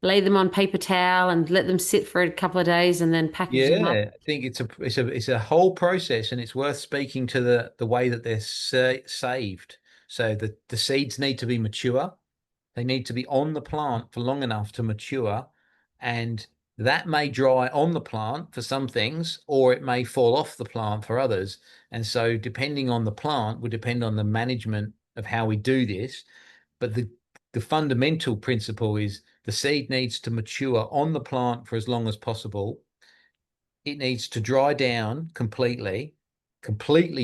lay them on paper towel and let them sit for a couple of days and then package them up? Yeah, I think it's a whole process, and it's worth speaking to the way that they're saved. So the seeds need to be mature. They need to be on the plant for long enough to mature, and that may dry on the plant for some things, or it may fall off the plant for others. And so, depending on the plant, would depend on the management of how we do this. But the fundamental principle is the seed needs to mature on the plant for as long as possible. It needs to dry down completely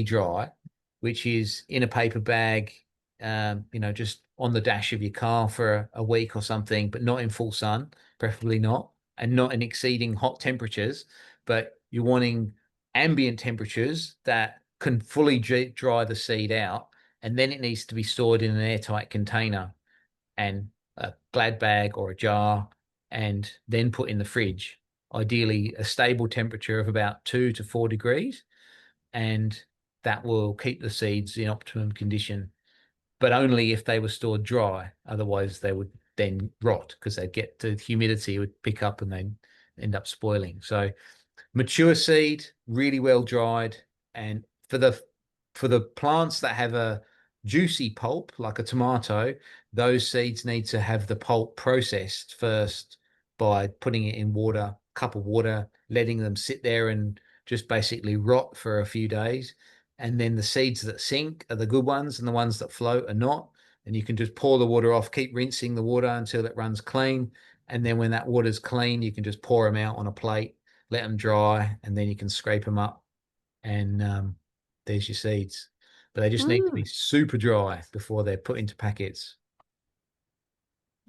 dry, which is in a paper bag, just on the dash of your car for a week or something, but not in full sun, preferably not, and not in exceeding hot temperatures. But you're wanting ambient temperatures that can fully dry the seed out, and then it needs to be stored in an airtight container and a glad bag or a jar, and then put in the fridge. Ideally, a stable temperature of about 2 to 4 degrees, and that will keep the seeds in optimum condition, but only if they were stored dry. Otherwise, they would then rot because they'd get the humidity would pick up and then end up spoiling. So mature seed, really well dried. And for the plants that have a juicy pulp, like a tomato, those seeds need to have the pulp processed first by putting it in water, cup of water, letting them sit there and just basically rot for a few days. And then the seeds that sink are the good ones, and the ones that float are not. And you can just pour the water off, keep rinsing the water until it runs clean. And then when that water's clean, you can just pour them out on a plate, let them dry, and then you can scrape them up, and there's your seeds. But they just need to be super dry before they're put into packets.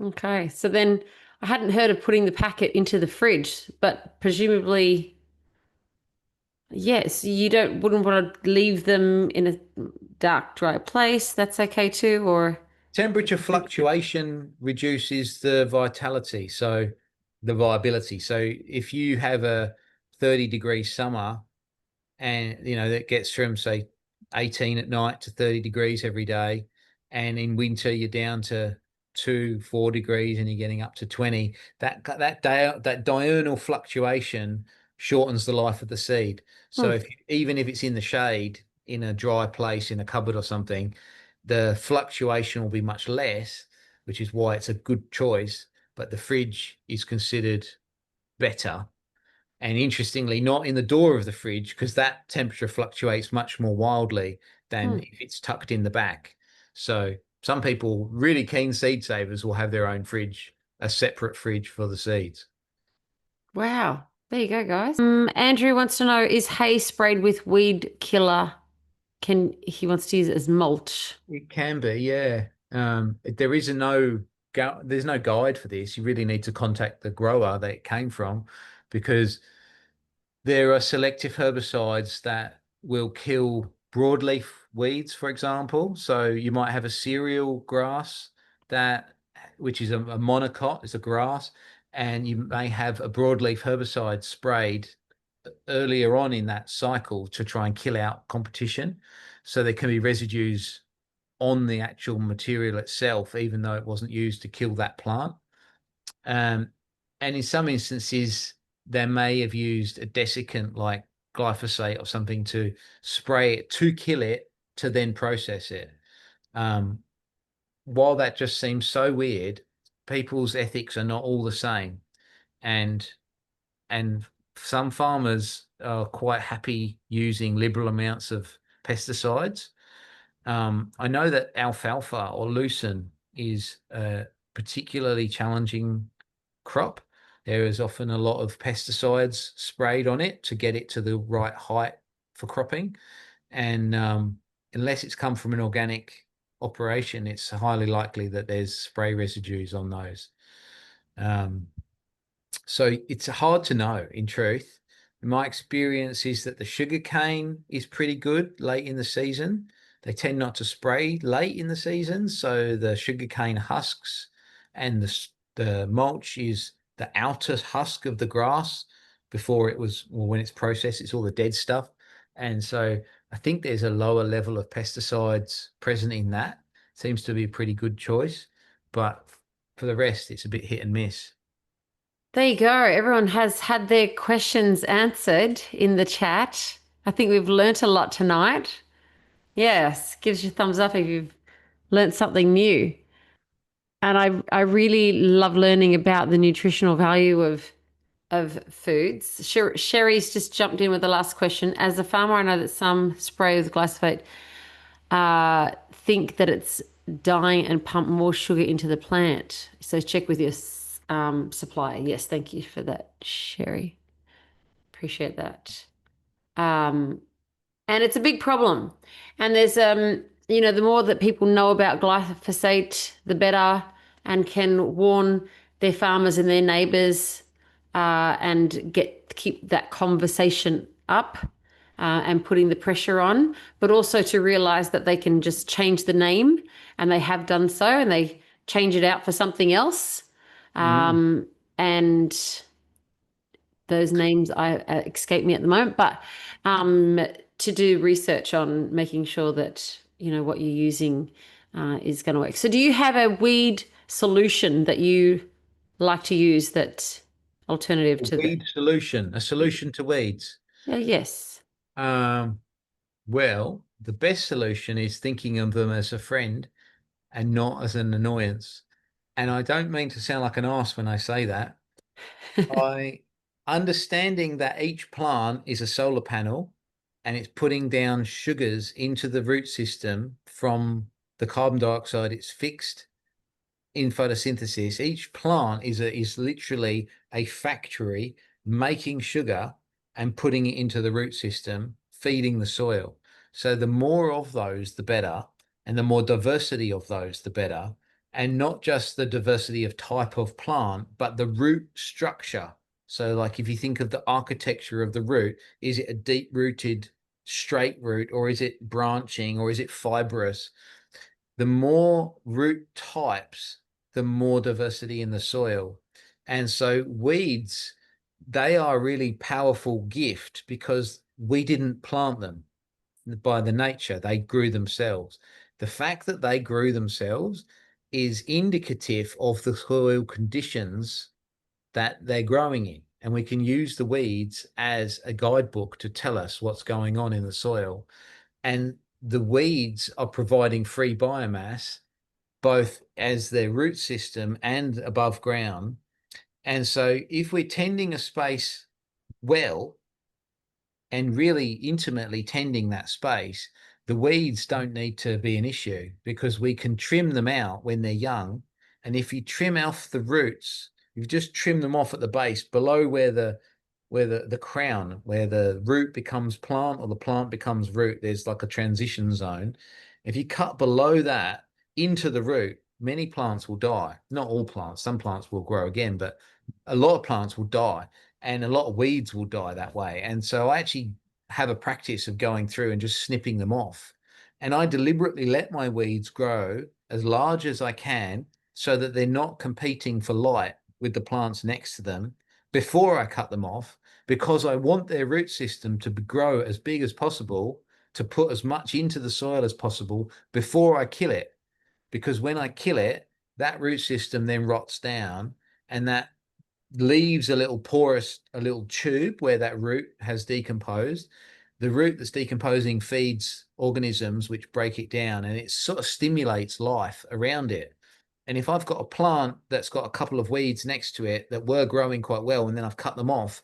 Okay. So then I hadn't heard of putting the packet into the fridge, but presumably, yes, you wouldn't want to leave them in a dark, dry place. That's okay too, or Temperature fluctuation reduces the vitality, so the viability. So if you have a 30-degree summer, and that gets from say 18 at night to 30 degrees every day, and in winter you're down to 2 4 degrees and you're getting up to 20, that diurnal fluctuation shortens the life of the seed. So even if it's in the shade in a dry place in a cupboard or something, the fluctuation will be much less, which is why it's a good choice. But the fridge is considered better, and interestingly, not in the door of the fridge, because that temperature fluctuates much more wildly than if it's tucked in the back. So some people, really keen seed savers, will have their own fridge, a separate fridge for the seeds. Wow. There you go, guys. Andrew wants to know, is hay sprayed with weed killer? He wants to use it as mulch? It can be, yeah. There is there's no guide for this. You really need to contact the grower that it came from, because there are selective herbicides that will kill broadleaf weeds, for example. So you might have a cereal grass which is a monocot, it's a grass, and you may have a broadleaf herbicide sprayed earlier on in that cycle to try and kill out competition. So there can be residues on the actual material itself, even though it wasn't used to kill that plant. And in some instances, they may have used a desiccant like glyphosate or something to spray it to kill it to then process it. While that just seems so weird, people's ethics are not all the same, and and some farmers are quite happy using liberal amounts of pesticides. I know that alfalfa or lucerne is a particularly challenging crop. There is often a lot of pesticides sprayed on it to get it to the right height for cropping. And unless it's come from an organic operation, it's highly likely that there's spray residues on those. So it's hard to know, in truth. My experience is that the sugarcane is pretty good late in the season. They tend not to spray late in the season, so the sugarcane husks and the mulch is the outer husk of the grass before it was, well, when it's processed, it's all the dead stuff. And so I think there's a lower level of pesticides present in that. Seems to be a pretty good choice, but for the rest, it's a bit hit and miss. There you go. Everyone has had their questions answered in the chat. I think we've learnt a lot tonight. Yes, gives you a thumbs up if you've learnt something new. And I really love learning about the nutritional value of foods. Sherry's just jumped in with the last question. As a farmer, I know that some spray with glyphosate think that it's dying and pump more sugar into the plant. So check with your supplier. Yes, thank you for that, Sherry. Appreciate that. And it's a big problem. And there's the more that people know about glyphosate, the better, and can warn their farmers and their neighbors, and keep that conversation up, and putting the pressure on, but also to realize that they can just change the name, and they have done so, and they change it out for something else. And those names escape me at the moment, but to do research on making sure that what you're using is going to work. So do you have a weed solution that you like to use, that alternative to the Weed solution, a solution to weeds. yes. Well, the best solution is thinking of them as a friend and not as an annoyance. And I don't mean to sound like an arse when I say that. By understanding that each plant is a solar panel and it's putting down sugars into the root system from the carbon dioxide it's fixed in photosynthesis. Each plant is literally a factory making sugar and putting it into the root system, feeding the soil. So the more of those, the better, and the more diversity of those, the better. And not just the diversity of type of plant, but the root structure. So like if you think of the architecture of the root, is it a deep rooted straight root, or is it branching, or is it fibrous? The more root types, the more diversity in the soil. And so weeds, they are a really powerful gift because we didn't plant them by the nature. They grew themselves. The fact that they grew themselves is indicative of the soil conditions that they're growing in. And we can use the weeds as a guidebook to tell us what's going on in the soil. And the weeds are providing free biomass, both as their root system and above ground. And so if we're tending a space well and really intimately tending that space, the weeds don't need to be an issue because we can trim them out when they're young. And if you trim off the roots, you just trim them off at the base below where the crown, where the root becomes plant or the plant becomes root, there's like a transition zone. If you cut below that into the root, many plants will die. Not all plants, some plants will grow again, but a lot of plants will die and a lot of weeds will die that way. And so I actually have a practice of going through and just snipping them off. And I deliberately let my weeds grow as large as I can so that they're not competing for light with the plants next to them before I cut them off, because I want their root system to grow as big as possible, to put as much into the soil as possible before I kill it. Because when I kill it, that root system then rots down, and that leaves a little porous, a little tube where that root has decomposed. The root that's decomposing feeds organisms which break it down, and it sort of stimulates life around it. And if I've got a plant that's got a couple of weeds next to it that were growing quite well, and then I've cut them off,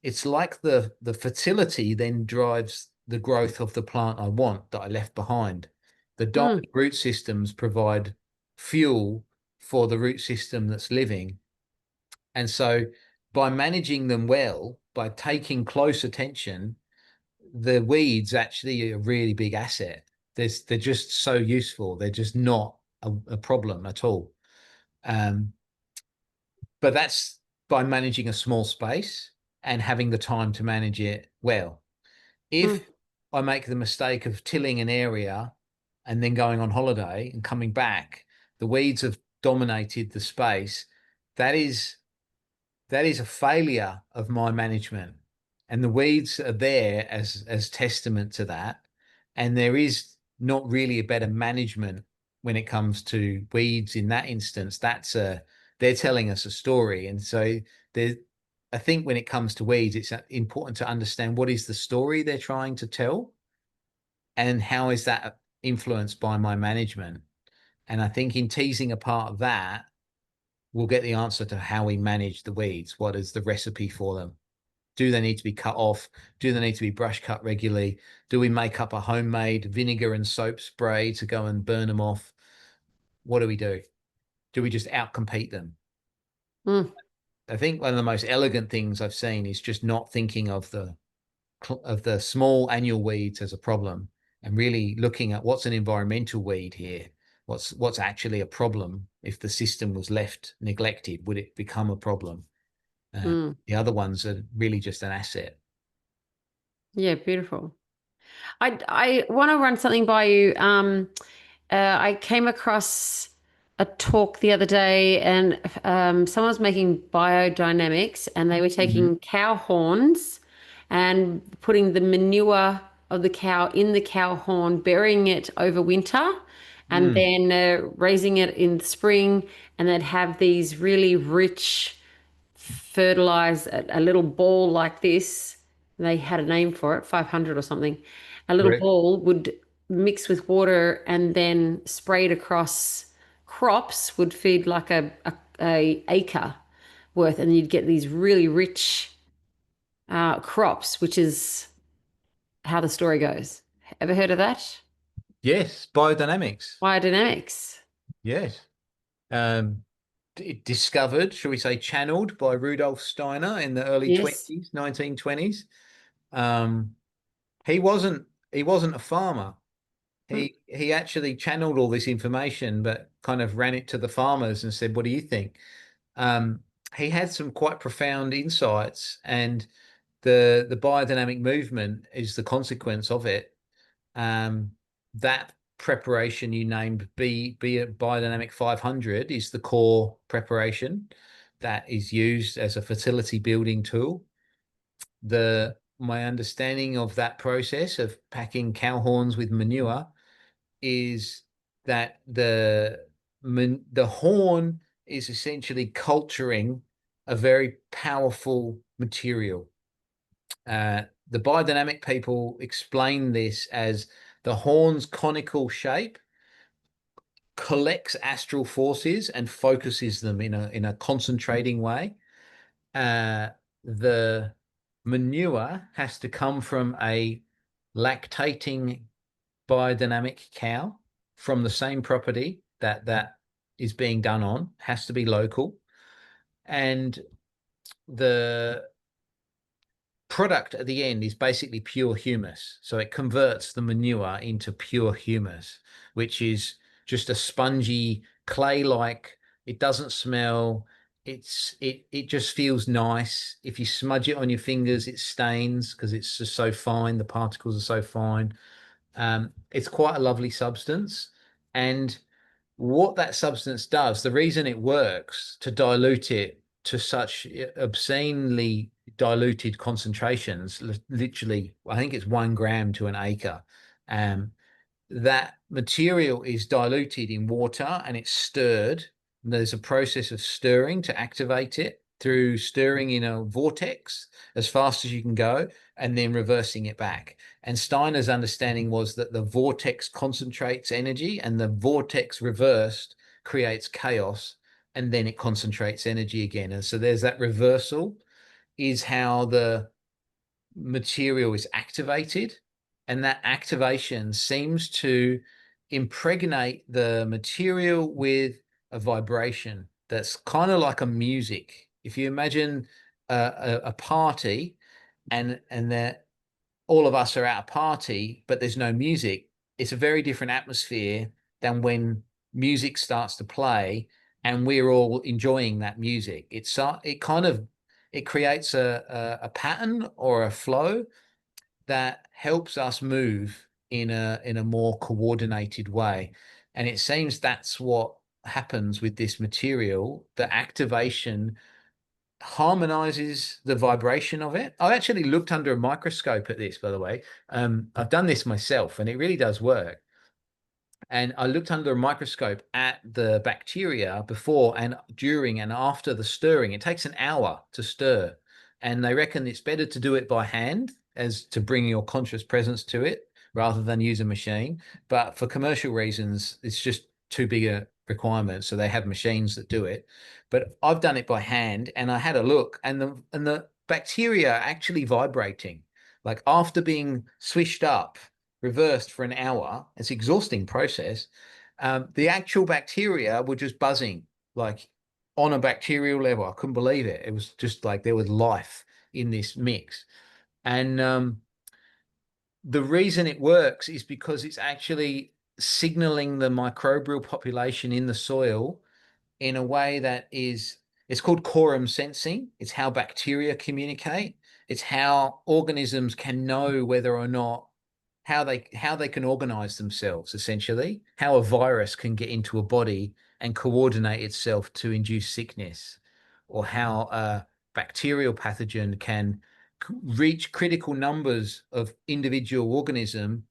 it's like the fertility then drives the growth of the plant I want that I left behind. The dying root systems provide fuel for the root system that's living. And so by managing them well, by taking close attention, the weeds actually are a really big asset. They're just so useful. They're just not a problem at all. But that's by managing a small space and having the time to manage it well. If I make the mistake of tilling an area and then going on holiday and coming back, the weeds have dominated the space. That is a failure of my management. And the weeds are there as testament to that. And there is not really a better management when it comes to weeds in that instance. They're telling us a story. And so I think when it comes to weeds, it's important to understand what is the story they're trying to tell and how is that influenced by my management. And I think in teasing apart that, we'll get the answer to how we manage the weeds. What is the recipe for them? Do they need to be cut off? Do they need to be brush cut regularly? Do we make up a homemade vinegar and soap spray to go and burn them off? What do we do? Do we just outcompete them? I think one of the most elegant things I've seen is just not thinking of the small annual weeds as a problem and really looking at what's an environmental weed here. What's actually a problem? If the system was left neglected, would it become a problem? The other ones are really just an asset. Yeah, beautiful. I want to run something by you. I came across a talk the other day, and someone was making biodynamics, and they were taking cow horns and putting the manure of the cow in the cow horn, burying it over winter, and then raising it in spring, and they'd have these really rich fertilize a little ball like this. They had a name for it, 500 or something. A little Right. ball would mix with water and then sprayed across crops would feed like a acre worth, and you'd get these really rich crops, which is how the story goes. Ever heard of that? Yes, biodynamics. Biodynamics. Yes. Discovered, shall we say, channeled by Rudolf Steiner in the early Yes. 20s, 1920s. He wasn't a farmer. He actually channeled all this information, but kind of ran it to the farmers and said, "What do you think?" He had some quite profound insights, and the biodynamic movement is the consequence of it. That preparation you named, be it biodynamic 500, is the core preparation that is used as a fertility building tool. My understanding of that process of packing cow horns with manure is that the horn is essentially culturing a very powerful material. The biodynamic people explain this as the horn's conical shape collects astral forces and focuses them in a concentrating way. The manure has to come from a lactating biodynamic cow from the same property that is being done on, has to be local, and the product at the end is basically pure humus. So it converts the manure into pure humus, which is just a spongy clay-like. It doesn't smell. It just feels nice. If you smudge it on your fingers, it stains because it's just so fine. The particles are so fine. It's quite a lovely substance. And what that substance does, the reason it works to dilute it to such obscenely diluted concentrations, literally, I think it's 1 gram to an acre. That material is diluted in water and it's stirred. There's a process of stirring to activate it. through stirring in a vortex as fast as you can go and then reversing it back. And Steiner's understanding was that the vortex concentrates energy and the vortex reversed creates chaos, and then it concentrates energy again. And so there's that reversal is how the material is activated, and that activation seems to impregnate the material with a vibration that's kind of like a music. If you imagine a party and that all of us are at a party, but there's no music, it's a very different atmosphere than when music starts to play and we're all enjoying that music. It creates a pattern or a flow that helps us move in a more coordinated way. And it seems that's what happens with this material. The activation harmonizes the vibration of it. I actually looked under a microscope at this, by the way. I've done this myself, and it really does work. And I looked under a microscope at the bacteria before and during and after the stirring. It takes an hour to stir, and they reckon it's better to do it by hand as to bring your conscious presence to it rather than use a machine. But for commercial reasons, it's just too big a requirement, so they have machines that do it. But I've done it by hand, and I had a look, and the bacteria are actually vibrating, like after being swished up, reversed for an hour. It's an exhausting process. The actual bacteria were just buzzing, like on a bacterial level. I couldn't believe it. It was just like there was life in this mix. And the reason it works is because it's actually signaling the microbial population in the soil in a way that it's called quorum sensing. It's how bacteria communicate. It's how organisms can know whether or not how they can organize themselves, essentially, how a virus can get into a body and coordinate itself to induce sickness, or how a bacterial pathogen can reach critical numbers of individual organism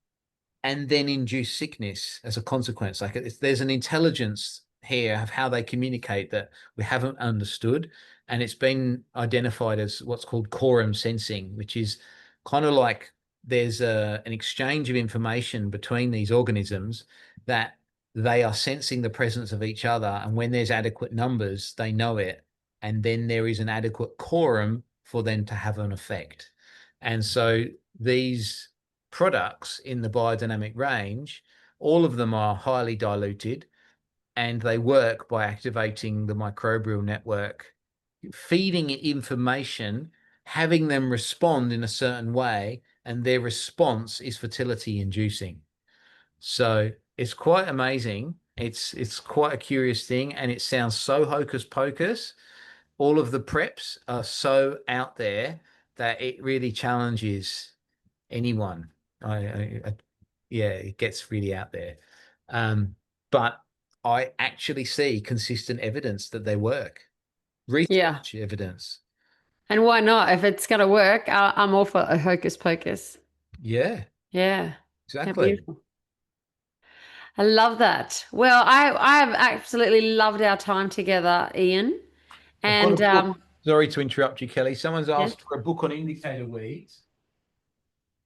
and then induce sickness as a consequence. Like there's an intelligence here of how they communicate that we haven't understood, and it's been identified as what's called quorum sensing, which is kind of like there's an exchange of information between these organisms that they are sensing the presence of each other, and when there's adequate numbers, they know it, and then there is an adequate quorum for them to have an effect. And so these products in the biodynamic range, all of them are highly diluted, and they work by activating the microbial network, feeding it information, having them respond in a certain way, and their response is fertility inducing. So it's quite amazing. It's quite a curious thing, and it sounds so hocus pocus. All of the preps are so out there that it really challenges anyone. Yeah, it gets really out there. But I actually see consistent evidence that they work, Yeah. research evidence. And why not? If it's going to work, I'm all for a hocus pocus. Yeah, Yeah. How exactly. beautiful. I love that. Well, I have absolutely loved our time together, Ian. I've got a And book. Sorry to interrupt you, Kelly. Someone's yes. asked for a book on indicator weeds.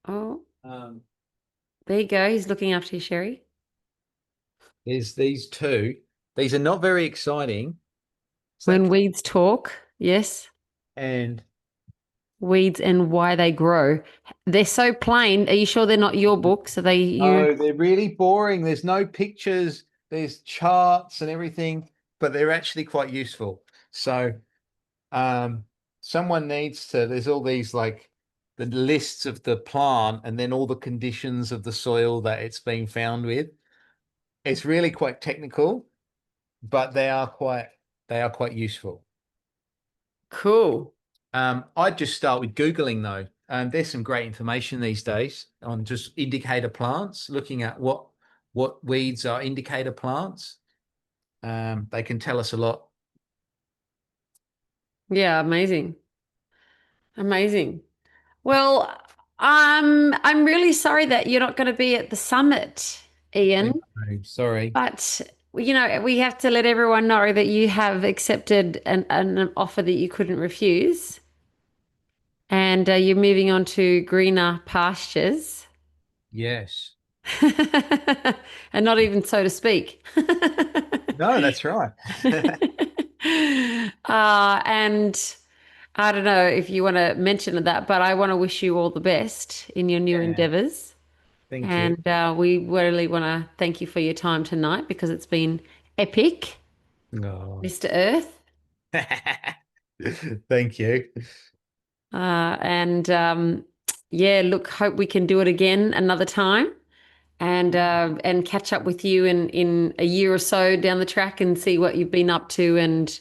Oh, Um, there you go. He's looking after you, Sherry. there's these two. These are not very exciting. When weeds talk, yes. And Weeds and why they grow. They're so plain. Are you sure they're not your book? So they you no, they're really boring. There's no pictures, there's charts and everything, but they're actually quite useful. So someone needs to, there's all these like the lists of the plant and then all the conditions of the soil that it's been found with. It's really quite technical, but they are quite useful. cool. I'd just start with Googling though. There's some great information these days on just indicator plants, looking at what weeds are indicator plants. They can tell us a lot. Yeah, amazing. Amazing. Well, I'm really sorry that you're not going to be at the summit, Ian. Sorry. But we have to let everyone know that you have accepted an offer that you couldn't refuse, and you're moving on to greener pastures, Yes. and not even so to speak. No, that's right. And I don't know if you want to mention that, but I want to wish you all the best in your new Yeah. endeavors. Thank you. And we really want to thank you for your time tonight because it's been epic, No. Mr. Earth. Thank you. And yeah, look, hope we can do it again another time and catch up with you in a year or so down the track and see what you've been up to and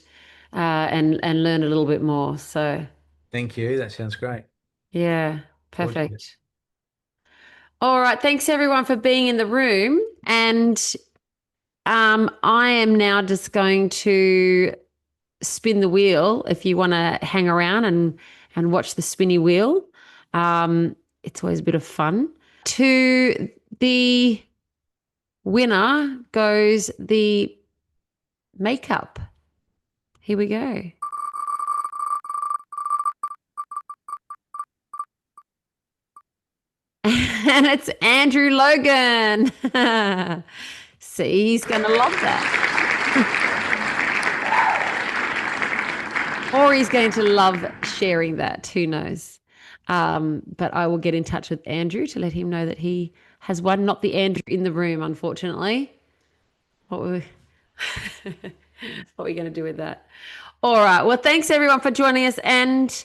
learn a little bit more. So Thank you. That sounds great. yeah, Fortunate. perfect. All right, thanks everyone for being in the room. And I am now just going to spin the wheel if you want to hang around and watch the spinny wheel. It's always a bit of fun. To the winner goes the makeup. Here we go. And it's Andrew Logan. See, he's going to love that. Or he's going to love sharing that. Who knows? But I will get in touch with Andrew to let him know that he has won. Not the Andrew in the room, unfortunately. What were we going to do with that? All right. Well, thanks everyone for joining us, and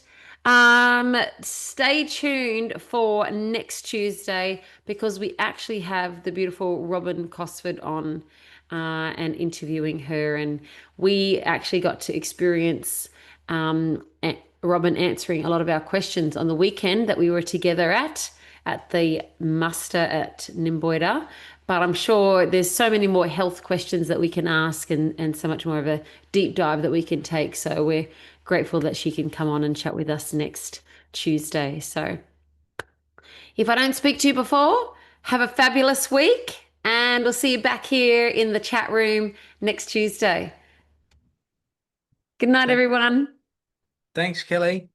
stay tuned for next Tuesday because we actually have the beautiful Robin Cosford on and interviewing her, and we actually got to experience Robin answering a lot of our questions on the weekend that we were together at the muster at Nimboida. But I'm sure there's so many more health questions that we can ask and so much more of a deep dive that we can take. So we're grateful that she can come on and chat with us next Tuesday. So if I don't speak to you before, have a fabulous week, and we'll see you back here in the chat room next Tuesday. Good night, everyone. Thanks, Kelly.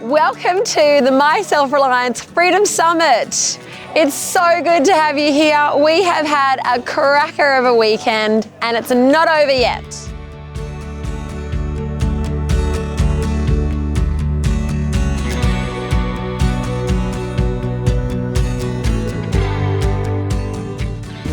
Welcome to the My Self Reliance Freedom Summit. It's so good to have you here. We have had a cracker of a weekend and it's not over yet.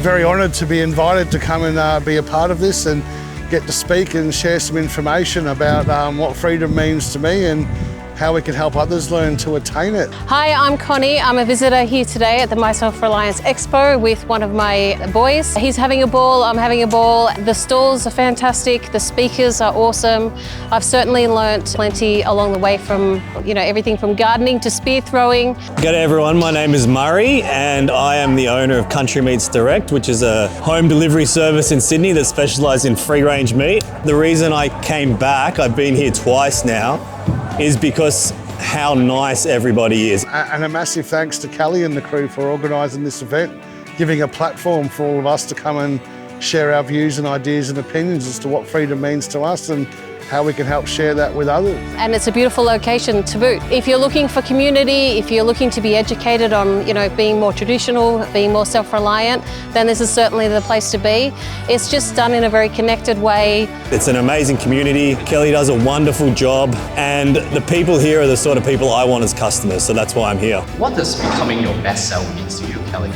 Very honoured to be invited to come and be a part of this and get to speak and share some information about what freedom means to me and how we can help others learn to attain it. Hi, I'm Connie. I'm a visitor here today at the My Self Reliance Expo with one of my boys. He's having a ball, I'm having a ball. The stalls are fantastic, the speakers are awesome. I've certainly learnt plenty along the way from, everything from gardening to spear throwing. G'day everyone, my name is Murray and I am the owner of Country Meats Direct, which is a home delivery service in Sydney that specialises in free range meat. The reason I came back, I've been here twice now, is because how nice everybody is. And a massive thanks to Kelli and the crew for organising this event, giving a platform for all of us to come and share our views and ideas and opinions as to what freedom means to us and how we can help share that with others. And it's a beautiful location to boot. If you're looking for community, if you're looking to be educated on, being more traditional, being more self-reliant, then this is certainly the place to be. It's just done in a very connected way. It's an amazing community. Kelli does a wonderful job and the people here are the sort of people I want as customers, so that's why I'm here. What does becoming your best self means to you, Kelli?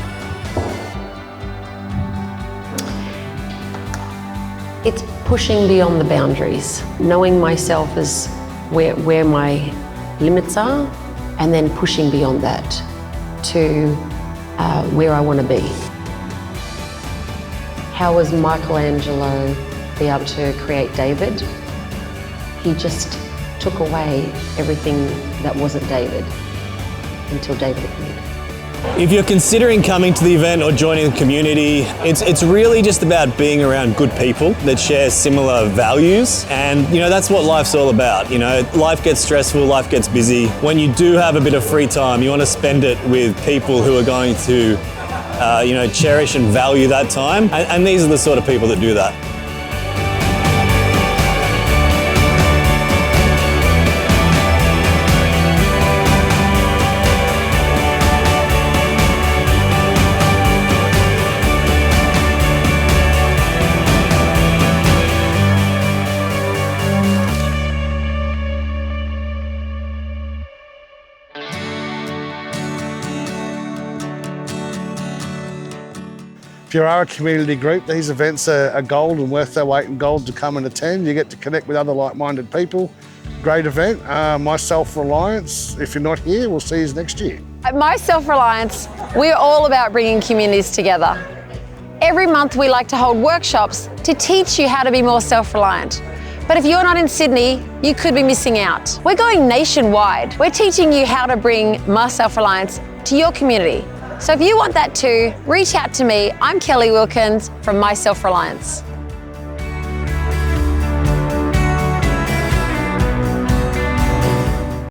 It's pushing beyond the boundaries, knowing myself as where my limits are, and then pushing beyond that to where I want to be. How was Michelangelo be able to create David? He just took away everything that wasn't David until David appeared. If you're considering coming to the event or joining the community, it's really just about being around good people that share similar values. And that's what life's all about. Life gets stressful, life gets busy. When you do have a bit of free time, you want to spend it with people who are going to cherish and value that time. And these are the sort of people that do that. If you are a community group, these events are gold and worth their weight in gold to come and attend. You get to connect with other like-minded people. Great event. My Self Reliance. If you're not here, we'll see you next year. At My Self Reliance, we're all about bringing communities together. Every month we like to hold workshops to teach you how to be more self-reliant. But if you're not in Sydney, you could be missing out. We're going nationwide. We're teaching you how to bring My Self Reliance to your community. So if you want that too, reach out to me. I'm Kelli Wilkins from My Self Reliance.